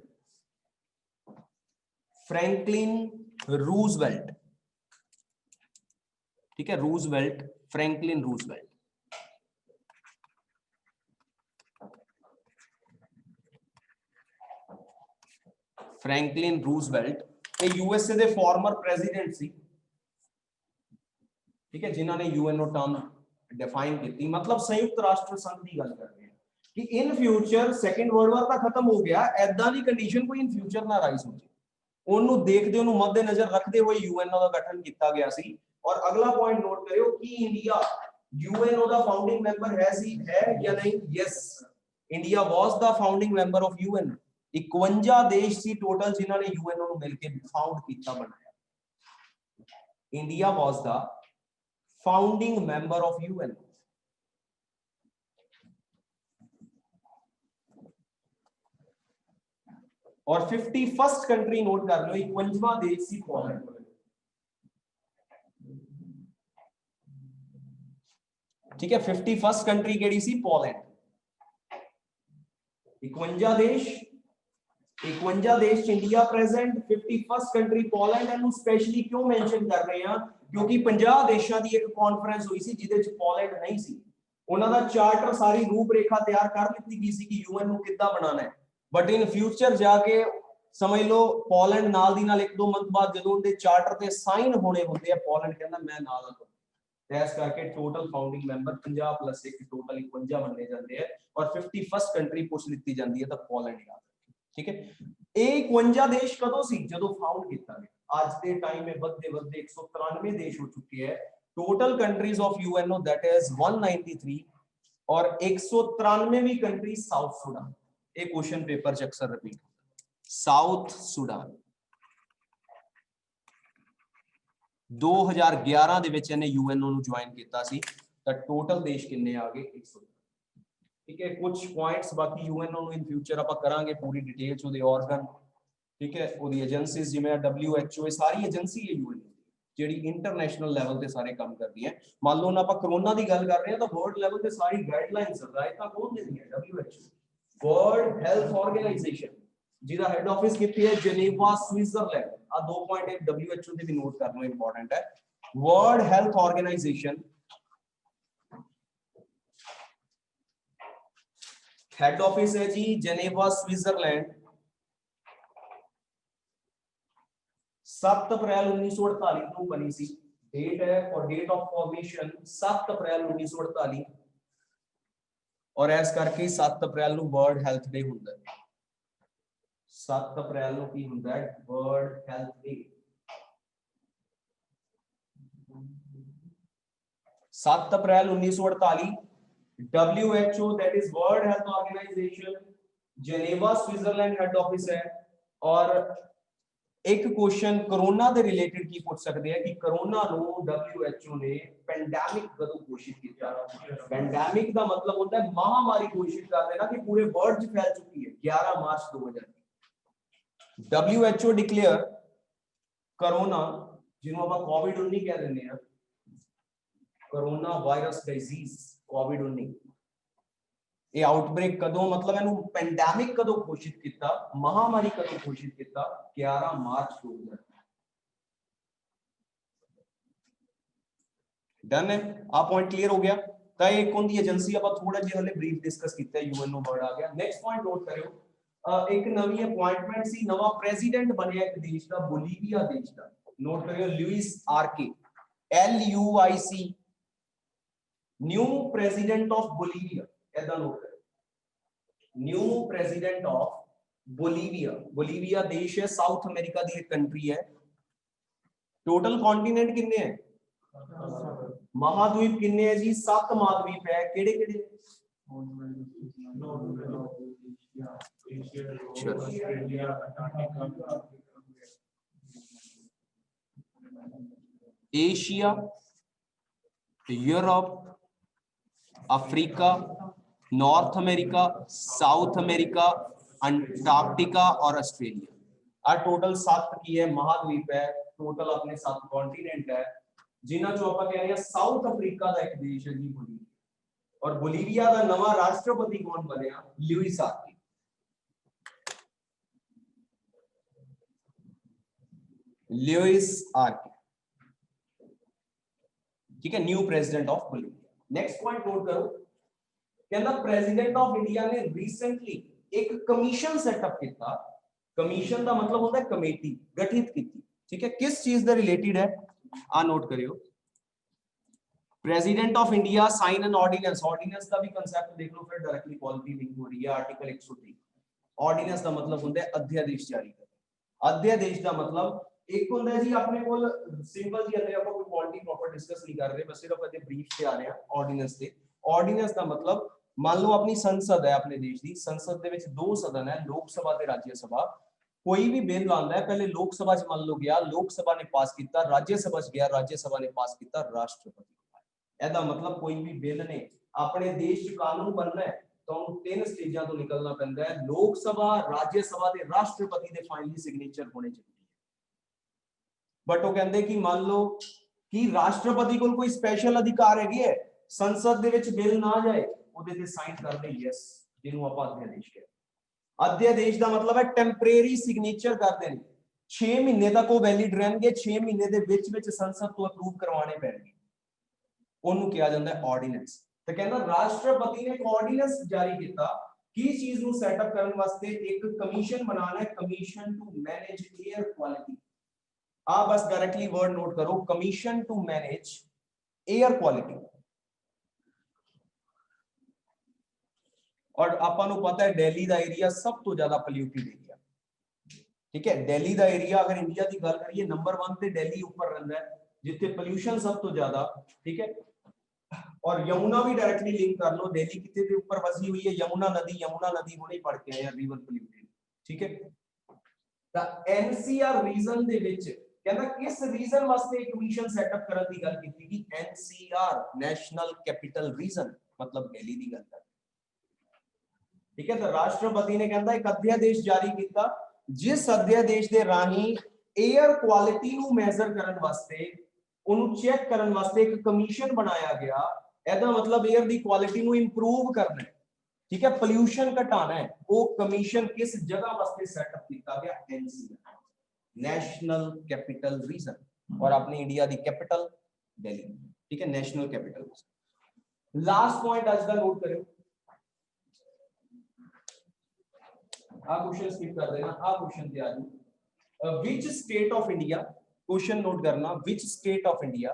फ्रैंकलिन रूजवेल्ट, ठीक है। Roosevelt, Franklin Roosevelt. Franklin Roosevelt ये यूएसए दे फॉर्मर प्रेसिडेंट सी, ठीक है, जिन्होंने यूएनओ टर्म डिफाइन की। मतलब संयुक्त राष्ट्र संघ की गल कर रहे हैं कि in future second world war तो खत्म हो गया, ऐदा दी कंडीशन कोई इन फ्यूचर ना राइज हो जाए, ਉਹਨੂੰ ਦੇਖਦੇ ਉਹਨੂੰ ਮੱਦੇਨਜ਼ਰ ਰੱਖਦੇ ਹੋਏ ਯੂਐਨਓ ਦਾ ਗਠਨ ਕੀਤਾ ਗਿਆ ਸੀ। ਔਰ ਅਗਲਾ ਪੁਆਇੰਟ ਨੋਟ ਕਰਿਓ ਕਿ ਇੰਡੀਆ ਯੂਐਨਓ ਦਾ ਫਾਊਂਡਿੰਗ ਮੈਂਬਰ ਹੈ ਜਾਂ ਨਹੀਂ। Yes, India was the founding member of UN. 51 ਦੇਸ਼ ਸੀ ਟੋਟਲ ਜਿਨ੍ਹਾਂ ਨੇ ਯੂਐਨਓ ਨੂੰ ਮਿਲ ਕੇ ਫਾਊਂਡ ਕੀਤਾ, ਬਣਾਇਆ। India was the founding member of UN. और 51st कंट्री नोट कर लो, 51वां देश सी पोलैंड। ठीक है, 51st कंट्री केड़ी सी? पोलैंड। 51 देश, 51 देश India present, 51st country Poland. एनु स्पेशली क्यों मेंशन कर रहे हैं? क्योंकि 50 देशों की एक कॉन्फ्रेंस हुई सी जिदे च पोलैंड नहीं सी। उन्हां दा चार्टर, सारी रूपरेखा तैयार कर ली गई सी कि यूएन नु किद्दां बनाना है। बट इन फ्यूचर जाके समझ लो पोलैंड नाल दी नाल 1-2 मंथ बाद जदों उनके चार्टर ते साइन होने होंदे हैं, पोलैंड कहंदा मैं नाल आ। इस करके टोटल फाउंडिंग मेंबर 50 + 1 टोटल 51 बने जाते हैं। और 51st कंट्री पुछ ली जाती है तो पोलैंड याद। ठीक है, ये 51 देश कदों सी? जदों फाउंड किया गया। आज के टाइम में बढ़ते 193 देश हो चुके हैं total countries of UNO, that is 193। और 193वीं कंट्री साउथ सूडान। एक क्वेश्चन पेपर च अक्सर रिपीट, साउथ सूडान 2011 ਦੇ ਵਿੱਚ ਇਹਨੇ यूएनओ ਨੂੰ ज्वाइन ਕੀਤਾ ਸੀ। ਤਾਂ ਟੋਟਲ ਦੇਸ਼ ਕਿੰਨੇ ਆ ਗਏ? 100। ठीक है, कुछ पॉइंट्स बाकी यूएनओ ਨੂੰ इन फ्यूचर ਆਪਾਂ ਕਰਾਂਗੇ पूरी डिटेल ਚ ਉਹਦੇ ਆਰਗਨ। ठीक है, ਉਹਦੀ ਏਜੰਸੀਜ਼ ਜਿਵੇਂ WHO, ਸਾਰੀ ਏਜੰਸੀ ਹੈ यूएनओ ਜਿਹੜੀ ਇੰਟਰਨੈਸ਼ਨਲ ਲੈਵਲ ਤੇ ਸਾਰੇ ਕੰਮ ਕਰਦੀ ਹੈ। ਮੰਨ ਲਓ ਨਾ ਆਪਾਂ ਕਰੋਨਾ ਦੀ ਗੱਲ ਕਰ ਰਹੇ ਹਾਂ ਤਾਂ ਵਰਲਡ ਲੈਵਲ ਤੇ ਸਾਰੀ ਗਾਈਡਲਾਈਨਸ ਹਦਾਇਤਾਂ ਕੌਣ ਦਿੰਦੀ ਹੈ? WHO, वर्ल्ड हेल्थ ऑर्गेनाइजेशन, जिसका हेड ऑफिस कितनी है? Geneva, Switzerland. आ 2 पॉइंट एक WHO से भी नोट करना इंपॉर्टेंट है। World health organisation head office है जी जेनेवा, स्विट्जरलैंड। 7 अप्रैल 1948 को बनी सी। डेट है और डेट ऑफ फॉर्मेशन 7 अप्रैल 1948। और इस करके 7 अप्रैल ਨੂੰ वर्ल्ड हेल्थ डे ਹੁੰਦਾ है। 7 अप्रैल ਨੂੰ ਕੀ ਹੁੰਦਾ है? World health day. 7 April 1948 WHO, that is world health organization, Geneva, Switzerland head office है। और एक क्वेश्चन कोरोना ਦੇ ਰਿਲੇਟਡ ਕੀ ਪੁੱਛ ਸਕਦੇ ਆ ਕਿ कोरोना ਨੂੰ WHO ਨੇ ਪੈਂडेमिक ਕਦੋਂ ਘੋਸ਼ਿਤ ਕੀਤਾ? ਪੈਂडेमिक ਦਾ ਮਤਲਬ ਹੁੰਦਾ ਹੈ ਮਹਾਮਾਰੀ ਘੋਸ਼ਿਤ ਕਰ ਦੇਣਾ ਕਿ ਪੂਰੇ ਵਰਲਡ 'ਚ ਫੈਲ ਚੁੱਕੀ ਹੈ। 11 ਮਾਰਚ 2020 WHO डिक्लेयर कोरोना, ਜਿਹਨੂੰ ਆਪਾਂ ਕੋविड-19 ਕਹਿ ਦਿੰਦੇ ਆ, कोरोना वायरस डिजीज कोविड-19। ये आउटब्रेक कदों, मतलब ਇਹਨੂੰ ਪੈਂडेमिक कदों घोषित किया, महामारी कदों घोषित किया? 11 मार्च 2020। डन है, आ पॉइंट क्लियर हो गया। तो एक कौन दी एजेंसी ਆਪਾਂ थोड़ा ਜਿਹਾ ਹਲੇ ब्रीफ डिस्कस ਕੀਤਾ, यूएनओ वर्ड आ गया। नेक्स्ट पॉइंट नोट करियो, एक नवी अपॉइंटमेंट सी, नवा प्रेसिडेंट बनया एक देश ਦਾ, बोलीविया देश ਦਾ। नोट करियो, Luis Arce, LUIC, new president of Bolivia. ऐसा नोट करो, new president of Bolivia. Bolivia देश है, साउथ अमेरिका दी एक कंट्री है। टोटल कॉन्टिनेंट कितने हैं? महाद्वीप कितने हैं जी? 7 महाद्वीप है। केड़े केड़े? Asia, Europe, Africa, north America, south America, Antarctica और ऑस्ट्रेलिया। टोटल 7 की है महाद्वीप है। टोटल अपने 7 कॉन्टिनेंट है, जिन्हां चों आपां कह रहे हैं साउथ अफ्रीका का एक देश है जी बोलीविया। और बोलीविया का नवा राष्ट्रपति कौन बनया? लुइस आर्के। लुइस आर्के, ठीक है, new president of Bolivia. Next point note करो, कहना प्रेसिडेंट ऑफ इंडिया ने रिसेंटली एक कमीशन सेटअप किया। कमीशन का मतलब होता है कमेटी गठित की। ठीक है, किस चीज से रिलेटेड है? आ नोट करियो, president of India sign an ordinance. Ordinance का भी कांसेप्ट देख लो, फिर डायरेक्टली पॉलिटी लिंक हो रही है। आर्टिकल 103 ऑर्डिनेंस का मतलब होता है अध्यादेश जारी करना। अध्यादेश का मतलब एक होता है जी अपने कोल सिंपल जी अगर ਆਪਾਂ ਕੋਈ ਪੋਲਿਟੀ ਪ੍ਰੋਪਰ ਡਿਸਕਸ ਨਹੀਂ ਕਰ ਰਹੇ ਬਸ ਸਿਰਫ ਅਦੇ ਬਰੀਫ ਤੇ ਆ ਰਹੇ ਆ ਆਰਡੀਨੈਂਸ ਤੇ ਆਰਡੀਨੈਂਸ ਦਾ ਮਤਲਬ ਮੰਨ ਲਓ ਆਪਣੀ ਸੰਸਦ ਹੈ ਆਪਣੇ ਦੇਸ਼ ਦੀ ਸੰਸਦ ਦੇ ਵਿੱਚ ਦੋ ਸਦਨ ਹੈ ਲੋਕ ਸਭਾ ਤੇ ਰਾਜ ਸਭਾ कोई भी बिल आंदा है पहले लोक सभा च मान लो गया लोक सभा ने पास किया राज्य सभा च गया राज्य सभा ने पास किया राष्ट्रपति एदा मतलब कोई भी बिल ने अपने देश च कानून बनना है तो तीन स्टेजां तो निकलना पैंदा है लोक सभा राज्य सभा ते राष्ट्रपति दे फाइनली सिग्नेचर होने चाहिए बट वो कहंदे कि मान लो कि राष्ट्रपति को कोई स्पेशल अधिकार है संसद दे विच बिल ना जाए ओदे ते साइन कर दे यस जिन्हों आपां अध्यादेश कहते अध्यादेश का मतलब है टेंपरेरी सिग्नेचर करते हैं 6 महीने तक वो वैलिड रहेंगे 6 महीने दे विच विच संसद तो अप्रूव करवाने पैणगे ओनू कहा जाता है ऑर्डिनेंस तो कहना राष्ट्रपति ने एक ऑर्डिनेंस जारी किया कि चीज नु सेटअप करने वास्ते एक कमीशन बनाना है commission to manage air quality आप बस डायरेक्टली वर्ड नोट करो commission to manage air quality और ਆਪਾਂ ਨੂੰ पता है दिल्ली का एरिया सब तो ज्यादा पोल्यूटेड एरिया ठीक है दिल्ली का एरिया अगर इंडिया की गल करिए नंबर 1 ते दिल्ली ऊपर रहता है जिथे पोल्यूशन सब तो ज्यादा ठीक है और यमुना भी डायरेक्टली लिंक कर लो दिल्ली कितने के ऊपर बसी हुई है यमुना नदी होने पढ़ के आए रिवर पोल्यूटेड ठीक है द एनसीआर रीजन दे विच कहना किस रीजन वास्ते एक कमीशन सेटअप करने की गल की थी एनसीआर नेशनल कैपिटल रीजन मतलब दिल्ली की गल ठीक है तो राष्ट्रपति ने कहता एक अध्यादेश जारी किया जिस अध्यादेश के राही एयर क्वालिटी नु मेजर करने वास्ते उन्हें चेक करने वास्ते एक कमीशन बनाया गया एदा मतलब एयर दी क्वालिटी नु इंप्रूव करना है ठीक है पोल्यूशन घटाना है वो कमीशन किस जगह वास्ते सेटअप किया गया एनसीआर नेशनल कैपिटल रीजन और अपनी इंडिया दी कैपिटल दिल्ली ठीक है नेशनल कैपिटल लास्ट पॉइंट आज का नोट करो क्वेश्चन स्किप कर देना क्वेश्चन पे आ जाओ which state of India question note करना which state of India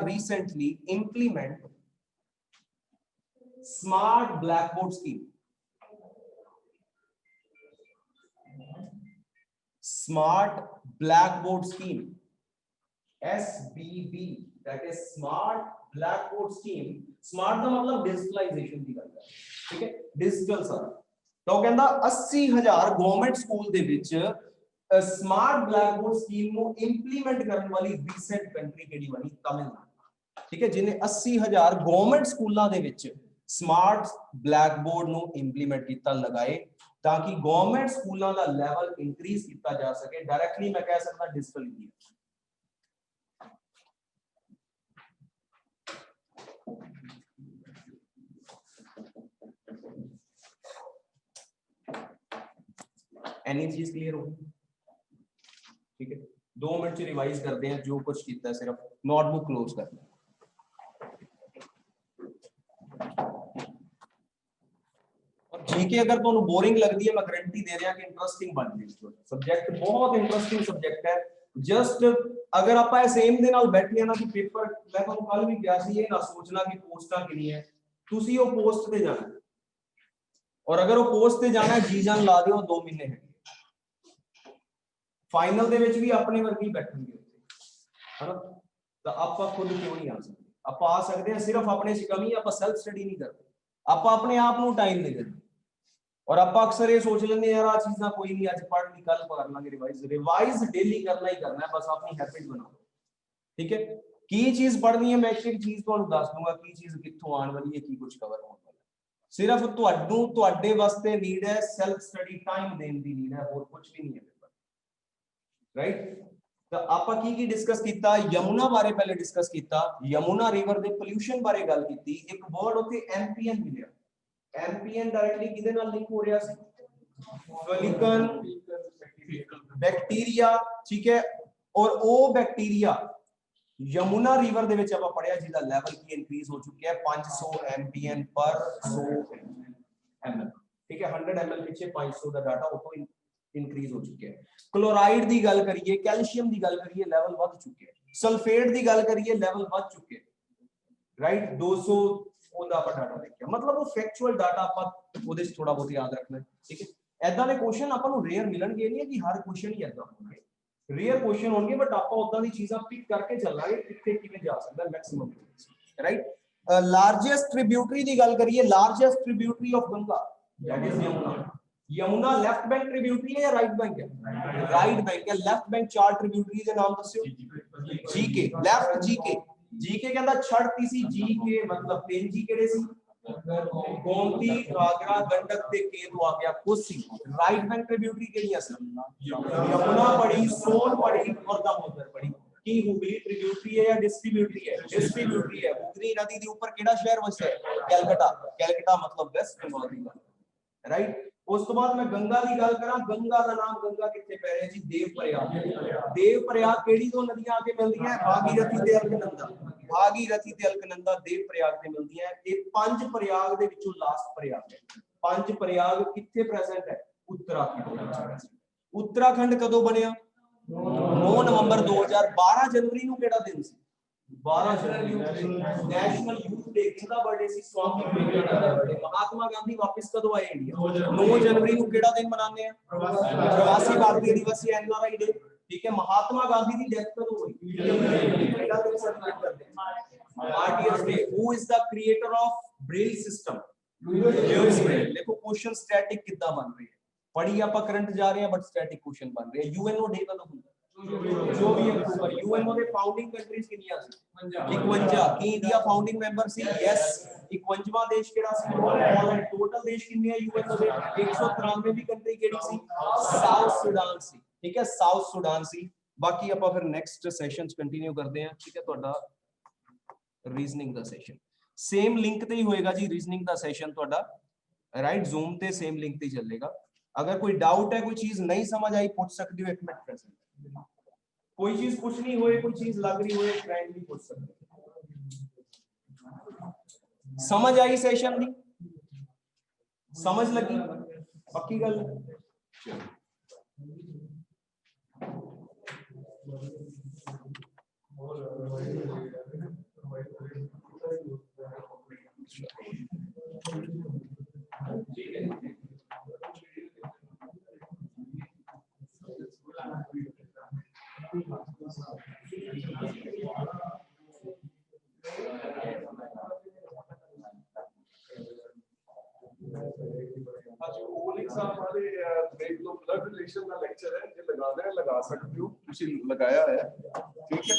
recently implement smart blackboard scheme SBB that is smart blackboard scheme smart का मतलब डिजिटलाइजेशन की गल है ठीक है डिजिटल सारा तो कहंदा 80,000 गवर्नमेंट स्कूल दे विच स्मार्ट ब्लैकबोर्ड स्कीम नु इंप्लीमेंट करने वाली रीसेंट कंट्री केड़ी बनी तमिलनाडु ठीक है जिन्हें 80,000 गवर्नमेंट स्कूलों दे विच स्मार्ट ब्लैकबोर्ड नु इंप्लीमेंट किया लगाए ताकि गवर्नमेंट स्कूलों का लेवल इंक्रीज किया जा सके डायरेक्टली मैं कह सकता डिजिटल इंडिया एनी चीज क्लियर होगी ठीक है 2 मिनट से रिवाइज करते हैं जो कुछ किया सिर्फ नोटबुक क्लोज करना और जीके अगर तुहानू बोरिंग लगती है मैं गारंटी दे रहा कि इंटरेस्टिंग बन जाएगी सब्जेक्ट बहुत इंटरेस्टिंग सब्जेक्ट है जस्ट अगर आप सेम दे नाल बैठे ना कि पेपर मैं तुहानू कल भी कहा सी ये ना सोचना कि पोस्टां कितनी है तुसी वो पोस्ट ते जाना और अगर वो पोस्ट ते जाना जी जान ला दियो 2 महीने है फाइनल दे विच भी अपने वर्गी बैठेंगे है ना तो आप खुद क्यों नहीं आ सकते आप आ सकते हैं सिर्फ अपने च कमी आप सेल्फ स्टडी नहीं करते आप अपने आप नु टाइम नहीं देते और आप अक्सर ये सोच लेंगे यार आ चीज़ां कोई नहीं आज पढ़ ली कल कर लांगे रिवाइज डेली करना ही करना है बस अपनी हैबिट बनाओ ठीक है की चीज पढ़नी है मैं एक चीज तुहानू दस दूंगा की चीज कित्थों आने वाली है की कुछ कवर होने वाला सिर्फ तुहानू तुहाडे वास्ते नीड है सेल्फ स्टडी टाइम देने की नीड है और कुछ भी नहीं है राइट तो आपा की डिस्कस किया यमुना बारे पहले डिस्कस किया यमुना रिवर दे पोल्यूशन बारे गल की एक वर्ड उथे एमपीएन मिलिया एमपीएन डायरेक्टली किदे नाल लिंक हो रहा सी फॉलिकन बैक्टीरिया ठीक है और वो बैक्टीरिया यमुना रिवर दे विच आपा पढ़िया जिहदा लेवल की इंक्रीज हो चुका है 500 एमपीएन पर 100 ml ठीक है 100 ml पीछे 500 का डाटा उतो इंक्रीज हो चुके हैं क्लोराइड की गल करिए कैल्शियम की गल करिए लेवल बढ़ चुके हैं सल्फेट की गल करिए लेवल बढ़ चुके हैं ਰਾਈਟ 200 ਉਹਦਾ ਆਪਾਂ ਡਾਟਾ ਦੇਖਿਆ, ਮਤਲਬ ਉਹ ਫੈਕਚੁਅਲ ਡਾਟਾ ਆਪਾਂ ਉਹਦੇ ਚ ਥੋੜਾ ਬਹੁਤ ਯਾਦ ਰੱਖਣਾ, ਠੀਕ ਹੈ। ਐਦਾਂ ਦੇ ਕੁਐਸਚਨ ਆਪਾਂ ਨੂੰ ਰੇਅਰ ਮਿਲਣਗੇ, ਨਹੀਂ ਹੈ ਕਿ ਹਰ ਕੁਐਸਚਨ ਹੀ ਐਦਾਂ ਹੋਣਗੇ, ਰੇਅਰ ਕੁਐਸਚਨ ਹੋਣਗੇ, ਬਟ ਆਪਾਂ ਉਦਾਂ ਦੀ ਚੀਜ਼ਾਂ ਪਿਕ ਕਰਕੇ ਚੱਲਾਂਗੇ ਕਿੱਥੇ ਕਿਵੇਂ ਜਾ ਸਕਦਾ ਮੈਕਸਿਮਮ, ਰਾਈਟ। ਲਾਰਜੈਸਟ ਟ੍ਰਿਬਿਊਟਰੀ ਦੀ ਗੱਲ ਕਰੀਏ, largest tributary of Ganga that is Yamuna. Yamuna left bank tributary है या राइट बैंक है? राइट बैंक है। लेफ्ट बैंक चार ट्रिब्यूटरी के नाम दस्यो। जीके लेफ्ट, जीके जीके कहंदा छड़ती सी, जीके मतलब तीन जी केड़े सी? गोमती, घाघरा, गंडक ते केतु आ गया कोसी। राइट बैंक ट्रिब्यूटरी केड़ियां सी? यमुना पड़ी, सोन पड़ी और दामोदर पड़ी। की हुगली ट्रिब्यूटरी है या डिस्ट्रीब्यूटरी है? डिस्ट्रीब्यूटरी है। हुगली नदी के ऊपर केड़ा शहर वसदा है? कलकत्ता। कलकत्ता मतलब वेस्ट बंगाल दी गल, राइट। उस तो बाद मैं गंगा की गल करा, गंगा का नाम गंगा कितने पै रहे जी? देवप्रयाग। देवप्रयाग केड़ी दो नदियां आके मिलदी हैं? भागीरथी ते अलकनंदा। भागीरथी ते अलकनंदा देवप्रयाग ते मिलदी हैं। ये पांच प्रयाग दे विचों लास्ट प्रयाग है। पांच प्रयाग किथे प्रेजेंट है? उत्तराखंड। उत्तराखंड कदों बनया? 9 नवंबर 2012। जनवरी ਨੂੰ ਕਿਹੜਾ ਦਿਨ ਸੀ? 12 जनवरी नेशनल यूथ डे। किसका बर्थडे सी? स्वामी विवेकानंद का बर्थडे। महात्मा गांधी वापस कदों आए इंडिया? 9 जनवरी ਨੂੰ ਕਿਹੜਾ ਦਿਨ ਮਨਾਉਂਦੇ ਆ? प्रवासी भारतीय दिवस या एनआरआई डे, ठीक है। महात्मा गांधी की डेथ कदों हुई? किहड़ा दिन सेलिब्रेट करते हैं? Martyrs day. Who is the creator of Braille system? Louis Braille. देखो क्वेश्चन स्टैटिक कितना बन रही है, पढ़ी आप करंट जा रहे हैं बट स्टैटिक क्वेश्चन बन रहे हैं। यूएनओ डे कदों होता है? 24 अक्टूबर। यूएनओ ਦੇ फाउंडिंग कंट्रीज ਕਿੰਨੀਆਂ ਸੀ? 51। ਕੀ ਇੰਡੀਆ फाउंडिंग ਮੈਂਬਰ ਸੀ? ਯੈਸ। 51ਵਾਂ ਦੇਸ਼ ਕਿਹੜਾ ਸੀ? ਪੋਲੈਂਡ। ਟੋਟਲ ਦੇਸ਼ ਕਿੰਨੇ ਆ यूएनओ ਦੇ? 193 ਦੀ ਕੰਟਰੀ ਕਿਹੜੀ ਸੀ? ਸਾਊਥ ਸੁਡਾਨ ਸੀ, ਠੀਕ ਹੈ। ਸਾਊਥ ਸੁਡਾਨ ਸੀ। ਬਾਕੀ ਆਪਾਂ ਫਿਰ ਨੈਕਸਟ ਸੈਸ਼ਨ ਚ ਕੰਟੀਨਿਊ ਕਰਦੇ ਹਾਂ, ਠੀਕ ਹੈ। ਤੁਹਾਡਾ ਰੀਜ਼ਨਿੰਗ ਦਾ ਸੈਸ਼ਨ ਸੇਮ ਲਿੰਕ ਤੇ ਹੀ ਹੋਏਗਾ ਜੀ। ਰੀਜ਼ਨਿੰਗ ਦਾ ਸੈਸ਼ਨ ਤੁਹਾਡਾ ਰਾਈਟ ਜ਼ੂਮ ਤੇ ਸੇਮ ਲਿੰਕ ਤੇ ਹੀ ਚੱਲੇਗਾ। अगर कोई डाउट है, कोई चीज नहीं समझ आई, पूछ सकते हो। 1 मिनट प्रेजेंट, कोई चीज पूछनी होए, कोई चीज लग रही होए, फ्रेंड भी पूछ सकते हो। समझ आई सेशन दी? समझ लगी? पक्की गल? ठीक है। देख लो, ब्लड रिलेशन का लेक्चर है, ये लगाना है, लगा सकते हो, लगाया है, ठीक है।